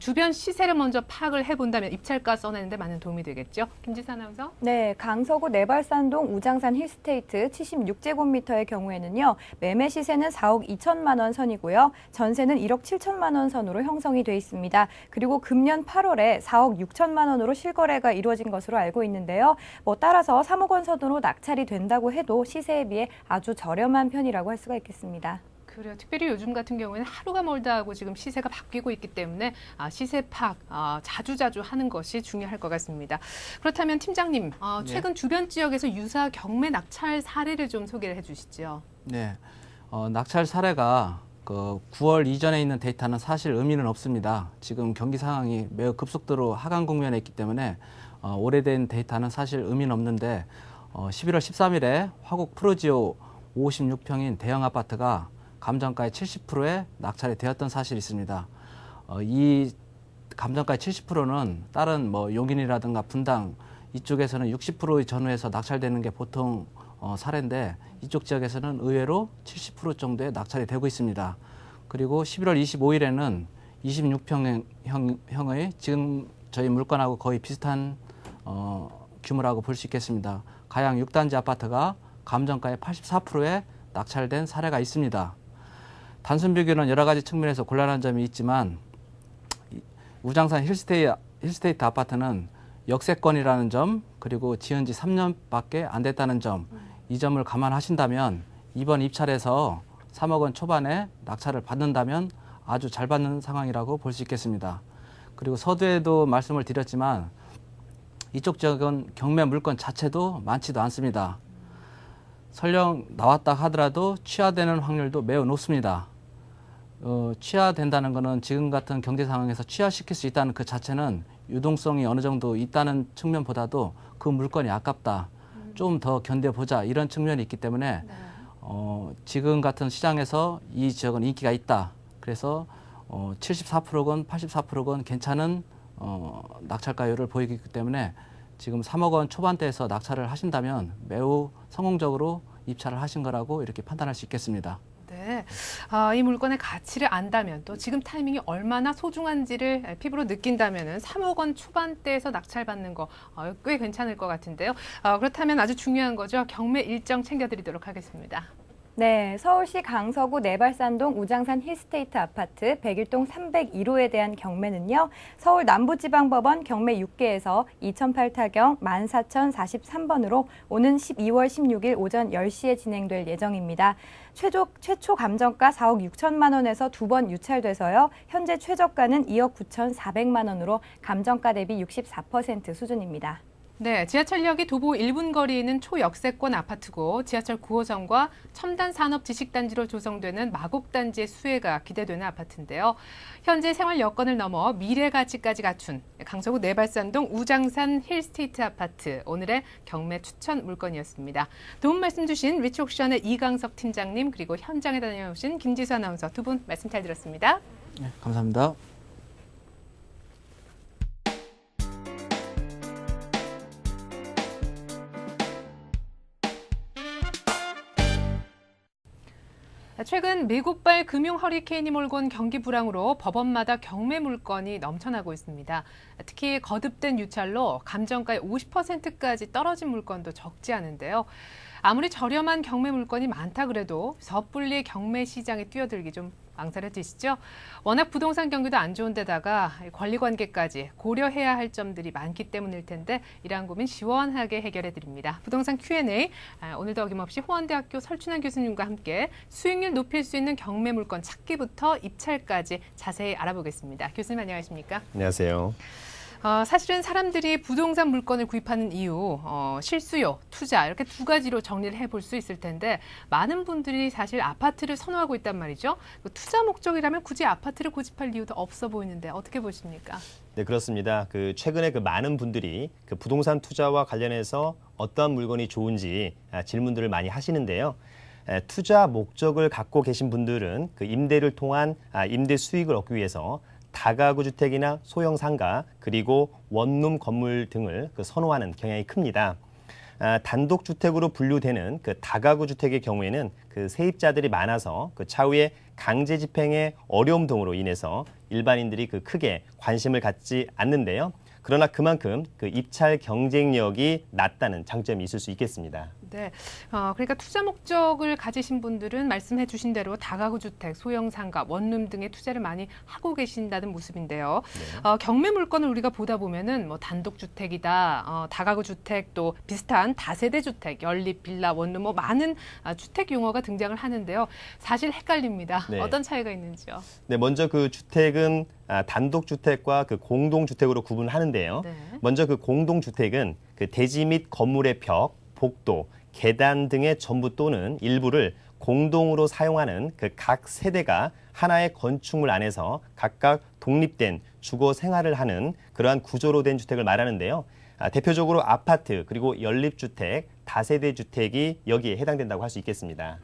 주변 시세를 먼저 파악을 해본다면 입찰가 써내는데 많은 도움이 되겠죠. 김지사 아나운서. 네, 강서구 내발산동 우장산 힐스테이트 76제곱미터의 경우에는요. 매매 시세는 4억 2천만 원 선이고요. 전세는 1억 7천만 원 선으로 형성이 돼 있습니다. 그리고 금년 8월에 4억 6천만 원으로 실거래가 이루어진 것으로 알고 있는데요. 따라서 3억 원 선으로 낙찰이 된다고 해도 시세에 비해 아주 저렴한 편이라고 할 수가 있겠습니다. 그래요. 특별히 요즘 같은 경우에는 하루가 멀다 하고 지금 시세가 바뀌고 있기 때문에 시세 파악 자주자주 하는 것이 중요할 것 같습니다. 그렇다면 팀장님, 최근 주변 지역에서 유사 경매 낙찰 사례를 좀 소개를 해주시죠. 네, 낙찰 사례가 9월 이전에 있는 데이터는 사실 의미는 없습니다. 지금 경기 상황이 매우 급속도로 하강 국면에 있기 때문에 오래된 데이터는 사실 의미는 없는데 11월 13일에 화곡 프로지오 56평인 대형 아파트가 감정가의 70%에 낙찰이 되었던 사실이 있습니다. 이 감정가의 70%는 다른 용인이라든가 분당 이쪽에서는 60% 전후에서 낙찰되는 게 보통 사례인데 이쪽 지역에서는 의외로 70% 정도의 낙찰이 되고 있습니다. 그리고 11월 25일에는 26평형의 지금 저희 물건하고 거의 비슷한 규모라고 볼 수 있겠습니다. 가양 6단지 아파트가 감정가의 84%에 낙찰된 사례가 있습니다. 단순 비교는 여러 가지 측면에서 곤란한 점이 있지만 우장산 힐스테이트 아파트는 역세권이라는 점, 그리고 지은 지 3년밖에 안 됐다는 점, 이 점을 감안하신다면 이번 입찰에서 3억 원 초반에 낙찰을 받는다면 아주 잘 받는 상황이라고 볼 수 있겠습니다. 그리고 서두에도 말씀을 드렸지만 이쪽 지역은 경매 물건 자체도 많지도 않습니다. 설령 나왔다 하더라도 취하되는 확률도 매우 높습니다. 취하된다는 것은 지금 같은 경제 상황에서 취하시킬 수 있다는 그 자체는 유동성이 어느 정도 있다는 측면보다도 그 물건이 아깝다. 좀 더 견뎌보자 이런 측면이 있기 때문에 지금 같은 시장에서 이 지역은 인기가 있다. 그래서 74%건 84%건 괜찮은 낙찰가율을 보이기 때문에 지금 3억 원 초반대에서 낙찰을 하신다면 매우 성공적으로 입찰을 하신 거라고 이렇게 판단할 수 있겠습니다. 네. 네, 이 물건의 가치를 안다면 또 지금 타이밍이 얼마나 소중한지를 피부로 느낀다면은 3억 원 초반대에서 낙찰받는 거 꽤 괜찮을 것 같은데요. 그렇다면 아주 중요한 거죠. 경매 일정 챙겨드리도록 하겠습니다. 네, 서울시 강서구 내발산동 우장산 힐스테이트 아파트 101동 301호에 대한 경매는요. 서울 남부지방법원 경매 6개에서 2008 타경 14,043번으로 오는 12월 16일 오전 10시에 진행될 예정입니다. 최초 감정가 4억 6천만 원에서 2번 유찰돼서요. 현재 최저가는 2억 9,400만 원으로 감정가 대비 64% 수준입니다. 네, 지하철역이 도보 1분 거리에 있는 초역세권 아파트고 지하철 9호선과 첨단 산업 지식단지로 조성되는 마곡단지의 수혜가 기대되는 아파트인데요. 현재 생활 여건을 넘어 미래 가치까지 갖춘 강서구 내발산동 우장산 힐스테이트 아파트 오늘의 경매 추천 물건이었습니다. 도움 말씀 주신 리치옥션의 이강석 팀장님 그리고 현장에 다녀오신 김지수 아나운서 두 분 말씀 잘 들었습니다. 네, 감사합니다. 최근 미국발 금융 허리케인이 몰고 온 경기 불황으로 법원마다 경매 물건이 넘쳐나고 있습니다. 특히 거듭된 유찰로 감정가의 50%까지 떨어진 물건도 적지 않은데요. 아무리 저렴한 경매 물건이 많다 그래도 섣불리 경매 시장에 뛰어들기 좀 망설여지시죠? 워낙 부동산 경기도 안 좋은 데다가 권리관계까지 고려해야 할 점들이 많기 때문일 텐데 이러한 고민 시원하게 해결해 드립니다. 부동산 Q&A 오늘도 어김없이 호원대학교 설춘환 교수님과 함께 수익률 높일 수 있는 경매 물건 찾기부터 입찰까지 자세히 알아보겠습니다. 교수님 안녕하십니까? 안녕하세요. 사실은 사람들이 부동산 물건을 구입하는 이유, 실수요, 투자 이렇게 두 가지로 정리를 해볼 수 있을 텐데 많은 분들이 사실 아파트를 선호하고 있단 말이죠. 투자 목적이라면 굳이 아파트를 고집할 이유도 없어 보이는데 어떻게 보십니까? 네, 그렇습니다. 최근에 많은 분들이 부동산 투자와 관련해서 어떠한 물건이 좋은지 질문들을 많이 하시는데요. 투자 목적을 갖고 계신 분들은 임대를 통한 임대 수익을 얻기 위해서 다가구 주택이나 소형 상가 그리고 원룸 건물 등을 선호하는 경향이 큽니다. 단독 주택으로 분류되는 다가구 주택의 경우에는 세입자들이 많아서 차후에 강제 집행의 어려움 등으로 인해서 일반인들이 크게 관심을 갖지 않는데요. 그러나 그만큼 입찰 경쟁력이 낮다는 장점이 있을 수 있겠습니다. 네, 그러니까 투자 목적을 가지신 분들은 말씀해 주신 대로 다가구 주택, 소형 상가, 원룸 등의 투자를 많이 하고 계신다는 모습인데요. 네. 경매 물건을 우리가 보다 보면은 단독 주택이다, 다가구 주택 또 비슷한 다세대 주택, 연립, 빌라, 원룸 많은 주택 용어가 등장을 하는데요. 사실 헷갈립니다. 네. 어떤 차이가 있는지요? 네, 먼저 주택은 단독 주택과 공동 주택으로 구분하는데요. 네. 먼저 공동 주택은 대지 및 건물의 벽, 복도, 계단 등의 전부 또는 일부를 공동으로 사용하는 각 세대가 하나의 건축물 안에서 각각 독립된 주거 생활을 하는 그러한 구조로 된 주택을 말하는데요. 대표적으로 아파트 그리고 연립주택, 다세대 주택이 여기에 해당된다고 할 수 있겠습니다.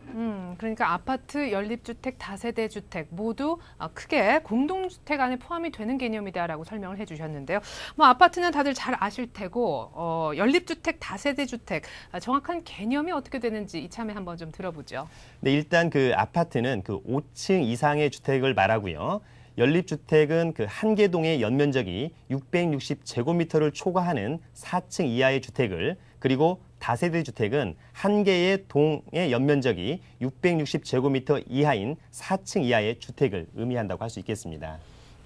그러니까 아파트, 연립주택, 다세대 주택 모두 크게 공동주택 안에 포함이 되는 개념이다라고 설명을 해주셨는데요. 아파트는 다들 잘 아실 테고 연립주택, 다세대 주택 정확한 개념이 어떻게 되는지 이참에 한번 좀 들어보죠. 네, 일단 아파트는 5층 이상의 주택을 말하고요. 연립주택은 한 개 동의 연면적이 660제곱미터를 초과하는 4층 이하의 주택을, 그리고 다세대 주택은 한 개의 동의 연면적이 660제곱미터 이하인 4층 이하의 주택을 의미한다고 할 수 있겠습니다.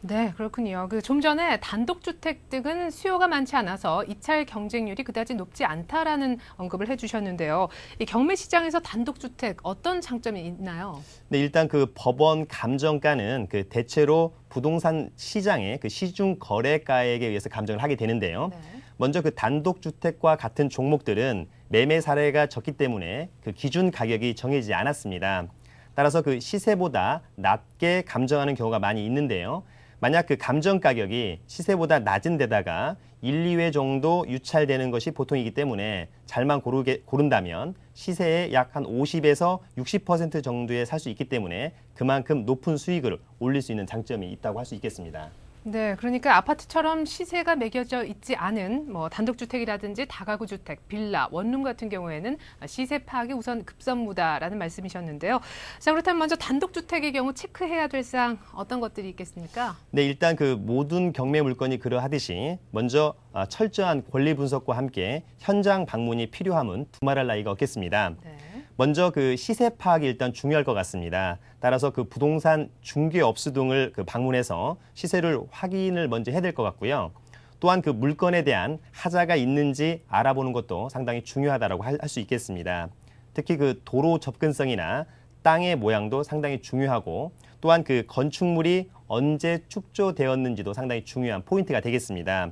네, 그렇군요. 좀 전에 단독주택 등은 수요가 많지 않아서 입찰 경쟁률이 그다지 높지 않다라는 언급을 해주셨는데요. 이 경매 시장에서 단독주택 어떤 장점이 있나요? 네, 일단 법원 감정가는 대체로 부동산 시장의 시중 거래가액에 의해서 감정을 하게 되는데요. 네. 먼저 단독주택과 같은 종목들은 매매 사례가 적기 때문에 기준 가격이 정해지지 않았습니다. 따라서 시세보다 낮게 감정하는 경우가 많이 있는데요. 만약 감정 가격이 시세보다 낮은 데다가 1, 2회 정도 유찰되는 것이 보통이기 때문에 잘만 고른다면 시세의 약 한 50에서 60% 정도에 살 수 있기 때문에 그만큼 높은 수익을 올릴 수 있는 장점이 있다고 할 수 있겠습니다. 네, 그러니까 아파트처럼 시세가 매겨져 있지 않은 뭐 단독주택이라든지 다가구 주택, 빌라, 원룸 같은 경우에는 시세 파악이 우선 급선무다라는 말씀이셨는데요. 자, 그렇다면 먼저 단독주택의 경우 체크해야 될 사항 어떤 것들이 있겠습니까? 네, 일단 그 모든 경매 물건이 그러하듯이 먼저 철저한 권리 분석과 함께 현장 방문이 필요함은 두말할 나위가 없겠습니다. 네. 먼저 그 시세 파악이 일단 중요할 것 같습니다. 따라서 그 부동산 중개업소 등을 그 방문해서 시세를 확인을 먼저 해야 될 것 같고요. 또한 그 물건에 대한 하자가 있는지 알아보는 것도 상당히 중요하다고 할 수 있겠습니다. 특히 그 도로 접근성이나 땅의 모양도 상당히 중요하고 또한 그 건축물이 언제 축조되었는지도 상당히 중요한 포인트가 되겠습니다.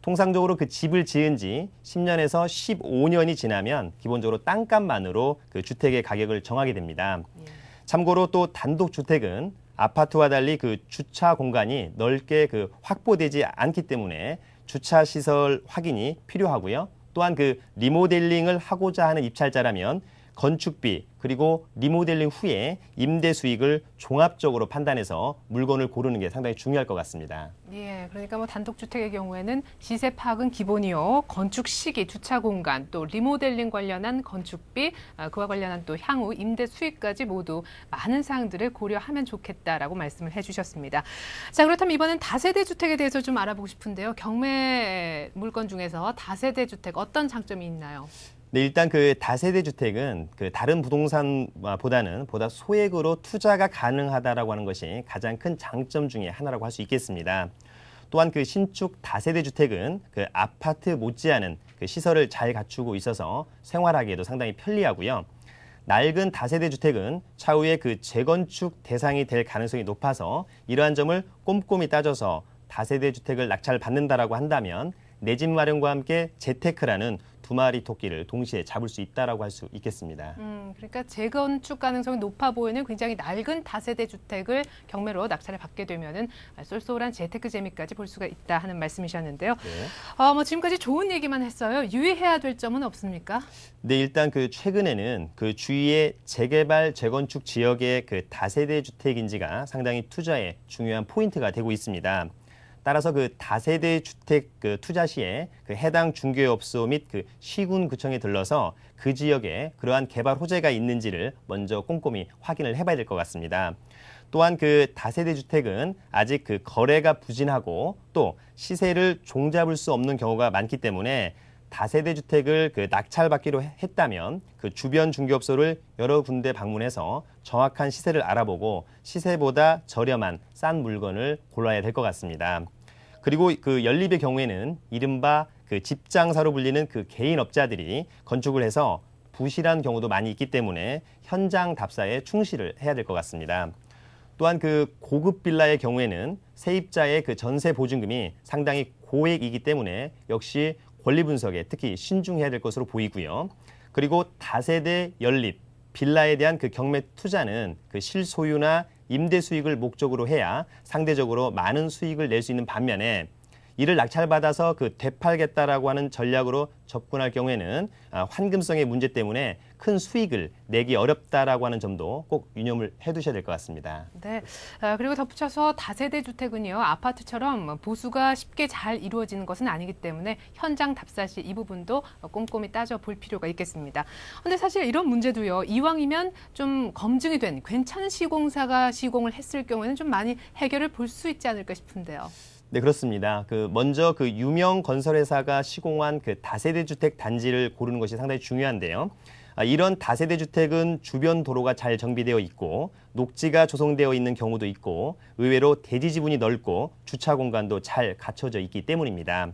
통상적으로 그 집을 지은 지 10년에서 15년이 지나면 기본적으로 땅값만으로 그 주택의 가격을 정하게 됩니다. 참고로 또 단독주택은 아파트와 달리 그 주차 공간이 넓게 그 확보되지 않기 때문에 주차 시설 확인이 필요하고요. 또한 그 리모델링을 하고자 하는 입찰자라면 건축비 그리고 리모델링 후에 임대 수익을 종합적으로 판단해서 물건을 고르는 게 상당히 중요할 것 같습니다. 예, 그러니까 뭐 단독주택의 경우에는 시세 파악은 기본이요. 건축 시기, 주차 공간, 또 리모델링 관련한 건축비, 그와 관련한 또 향후 임대 수익까지 모두 많은 사항들을 고려하면 좋겠다라고 말씀을 해주셨습니다. 자, 그렇다면 이번엔 다세대 주택에 대해서 좀 알아보고 싶은데요. 경매 물건 중에서 다세대 주택 어떤 장점이 있나요? 네, 일단 그 다세대 주택은 그 다른 부동산보다는 보다 소액으로 투자가 가능하다라고 하는 것이 가장 큰 장점 중에 하나라고 할 수 있겠습니다. 또한 그 신축 다세대 주택은 그 아파트 못지않은 그 시설을 잘 갖추고 있어서 생활하기에도 상당히 편리하고요. 낡은 다세대 주택은 차후에 그 재건축 대상이 될 가능성이 높아서 이러한 점을 꼼꼼히 따져서 다세대 주택을 낙찰받는다라고 한다면 내 집 마련과 함께 재테크라는 두 마리 토끼를 동시에 잡을 수 있다라고 할 수 있겠습니다. 그러니까 재건축 가능성이 높아 보이는 굉장히 낡은 다세대 주택을 경매로 낙찰을 받게 되면은 쏠쏠한 재테크 재미까지 볼 수가 있다 하는 말씀이셨는데요. 네. 뭐 지금까지 좋은 얘기만 했어요. 유의해야 될 점은 없습니까? 네, 일단 그 최근에는 그 주위의 재개발, 재건축 지역의 그 다세대 주택인지가 상당히 투자에 중요한 포인트가 되고 있습니다. 따라서 그 다세대 주택 그 투자 시에 그 해당 중개업소 및 그 시군구청에 들러서 그 지역에 그러한 개발 호재가 있는지를 먼저 꼼꼼히 확인을 해봐야 될 것 같습니다. 또한 그 다세대 주택은 아직 그 거래가 부진하고 또 시세를 종잡을 수 없는 경우가 많기 때문에 다세대 주택을 그 낙찰받기로 했다면 그 주변 중개업소를 여러 군데 방문해서 정확한 시세를 알아보고 시세보다 저렴한 싼 물건을 골라야 될 것 같습니다. 그리고 그 연립의 경우에는 이른바 그 집장사로 불리는 그 개인업자들이 건축을 해서 부실한 경우도 많이 있기 때문에 현장 답사에 충실을 해야 될 것 같습니다. 또한 그 고급 빌라의 경우에는 세입자의 그 전세 보증금이 상당히 고액이기 때문에 역시 권리 분석에 특히 신중해야 될 것으로 보이고요. 그리고 다세대 연립, 빌라에 대한 그 경매 투자는 그 실소유나 임대 수익을 목적으로 해야 상대적으로 많은 수익을 낼 수 있는 반면에 이를 낙찰받아서 그 되팔겠다라고 하는 전략으로 접근할 경우에는 환금성의 문제 때문에 큰 수익을 내기 어렵다라고 하는 점도 꼭 유념을 해두셔야 될 것 같습니다. 네. 그리고 덧붙여서 다세대 주택은요, 아파트처럼 보수가 쉽게 잘 이루어지는 것은 아니기 때문에 현장 답사 시 이 부분도 꼼꼼히 따져볼 필요가 있겠습니다. 그런데 사실 이런 문제도요, 이왕이면 좀 검증이 된 괜찮은 시공사가 시공을 했을 경우에는 좀 많이 해결을 볼 수 있지 않을까 싶은데요. 네, 그렇습니다. 먼저 그 유명 건설회사가 시공한 그 다세대 주택 단지를 고르는 것이 상당히 중요한데요. 이런 다세대 주택은 주변 도로가 잘 정비되어 있고 녹지가 조성되어 있는 경우도 있고 의외로 대지 지분이 넓고 주차 공간도 잘 갖춰져 있기 때문입니다.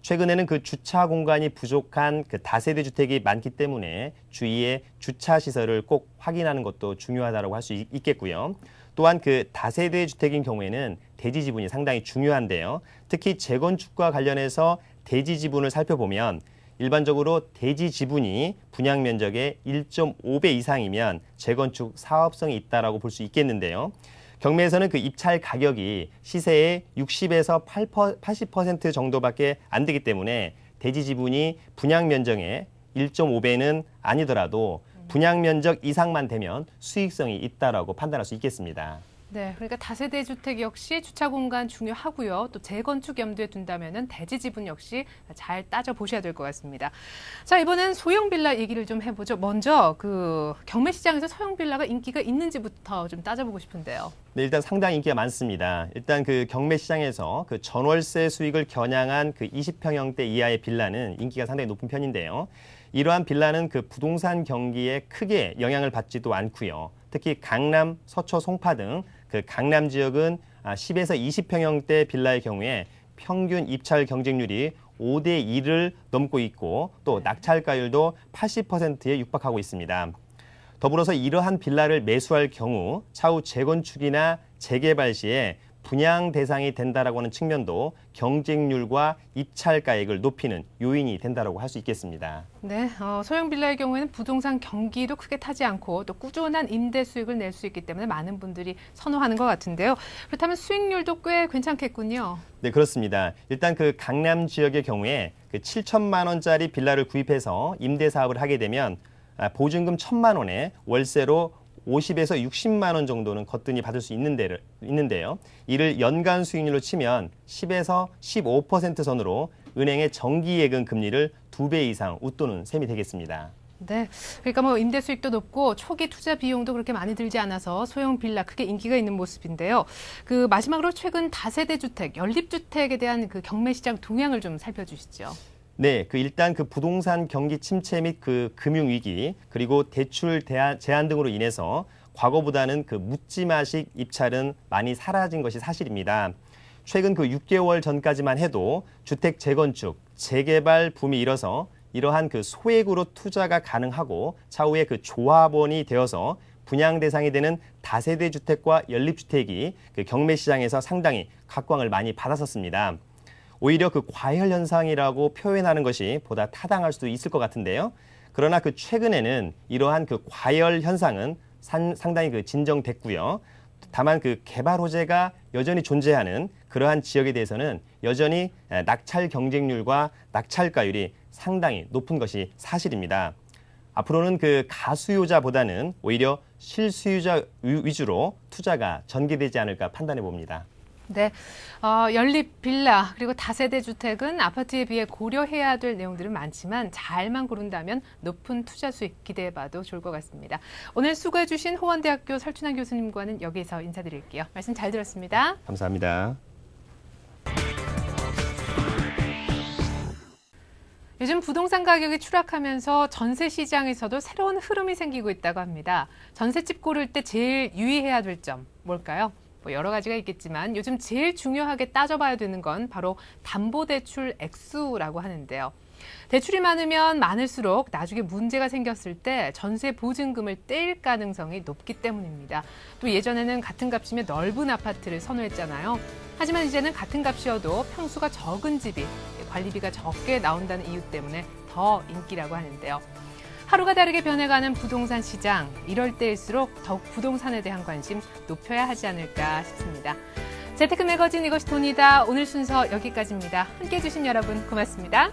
최근에는 그 주차 공간이 부족한 그 다세대 주택이 많기 때문에 주위에 주차 시설을 꼭 확인하는 것도 중요하다고 할 수 있겠고요. 또한 그 다세대 주택인 경우에는 대지 지분이 상당히 중요한데요. 특히 재건축과 관련해서 대지 지분을 살펴보면 일반적으로 대지 지분이 분양 면적의 1.5배 이상이면 재건축 사업성이 있다라고 볼 수 있겠는데요. 경매에서는 그 입찰 가격이 시세의 60에서 80% 정도밖에 안 되기 때문에 대지 지분이 분양 면적의 1.5배는 아니더라도 분양 면적 이상만 되면 수익성이 있다라고 판단할 수 있겠습니다. 네, 그러니까 다세대 주택 역시 주차 공간 중요하고요. 또 재건축 염두에 둔다면은 대지 지분 역시 잘 따져 보셔야 될 것 같습니다. 자, 이번엔 소형 빌라 얘기를 좀 해보죠. 먼저 그 경매 시장에서 소형 빌라가 인기가 있는지부터 좀 따져보고 싶은데요. 네, 일단 상당히 인기가 많습니다. 일단 그 경매 시장에서 그 전월세 수익을 겨냥한 그 20평형대 이하의 빌라는 인기가 상당히 높은 편인데요. 이러한 빌라는 그 부동산 경기에 크게 영향을 받지도 않고요. 특히 강남, 서초, 송파 등 그 강남 지역은 10에서 20평형대 빌라의 경우에 평균 입찰 경쟁률이 5대 2를 넘고 있고 또 낙찰가율도 80%에 육박하고 있습니다. 더불어서 이러한 빌라를 매수할 경우 차후 재건축이나 재개발 시에 분양 대상이 된다라고 하는 측면도 경쟁률과 입찰가액을 높이는 요인이 된다라고 할 수 있겠습니다. 네, 소형 빌라의 경우에는 부동산 경기도 크게 타지 않고 또 꾸준한 임대 수익을 낼 수 있기 때문에 많은 분들이 선호하는 것 같은데요. 그렇다면 수익률도 꽤 괜찮겠군요. 네, 그렇습니다. 일단 그 강남 지역의 경우에 그 7천만 원짜리 빌라를 구입해서 임대 사업을 하게 되면 보증금 1,000만 원에 월세로 50에서 60만 원 정도는 거뜬히 받을 수 있는데요. 이를 연간 수익률로 치면 10에서 15% 선으로 은행의 정기예금 금리를 2배 이상 웃도는 셈이 되겠습니다. 네, 그러니까 뭐 임대 수익도 높고 초기 투자 비용도 그렇게 많이 들지 않아서 소형 빌라 크게 인기가 있는 모습인데요. 그 마지막으로 최근 다세대 주택, 연립주택에 대한 그 경매 시장 동향을 좀 살펴주시죠. 네, 그 일단 그 부동산 경기 침체 및 그 금융 위기 그리고 대출 제한 등으로 인해서 과거보다는 그 묻지마식 입찰은 많이 사라진 것이 사실입니다. 최근 그 6개월 전까지만 해도 주택 재건축, 재개발 붐이 일어서 이러한 그 소액으로 투자가 가능하고 차후에 그 조합원이 되어서 분양 대상이 되는 다세대 주택과 연립주택이 그 경매 시장에서 상당히 각광을 많이 받았었습니다. 오히려 그 과열 현상이라고 표현하는 것이 보다 타당할 수도 있을 것 같은데요. 그러나 그 최근에는 이러한 그 과열 현상은 상당히 그 진정됐고요. 다만 그 개발 호재가 여전히 존재하는 그러한 지역에 대해서는 여전히 낙찰 경쟁률과 낙찰가율이 상당히 높은 것이 사실입니다. 앞으로는 그 가수요자보다는 오히려 실수요자 위주로 투자가 전개되지 않을까 판단해 봅니다. 네, 연립 빌라 그리고 다세대 주택은 아파트에 비해 고려해야 될 내용들은 많지만 잘만 고른다면 높은 투자 수익 기대해봐도 좋을 것 같습니다. 오늘 수고해 주신 호원대학교 설춘환 교수님과는 여기서 인사드릴게요. 말씀 잘 들었습니다. 감사합니다. 요즘 부동산 가격이 추락하면서 전세 시장에서도 새로운 흐름이 생기고 있다고 합니다. 전셋집 고를 때 제일 유의해야 될 점 뭘까요? 뭐 여러 가지가 있겠지만 요즘 제일 중요하게 따져봐야 되는 건 바로 담보대출 액수라고 하는데요. 대출이 많으면 많을수록 나중에 문제가 생겼을 때 전세 보증금을 떼일 가능성이 높기 때문입니다. 또 예전에는 같은 값이면 넓은 아파트를 선호했잖아요. 하지만 이제는 같은 값이어도 평수가 적은 집이 관리비가 적게 나온다는 이유 때문에 더 인기라고 하는데요. 하루가 다르게 변해가는 부동산 시장, 이럴 때일수록 더욱 부동산에 대한 관심 높여야 하지 않을까 싶습니다. 재테크 매거진 이것이 돈이다. 오늘 순서 여기까지입니다. 함께해 주신 여러분 고맙습니다.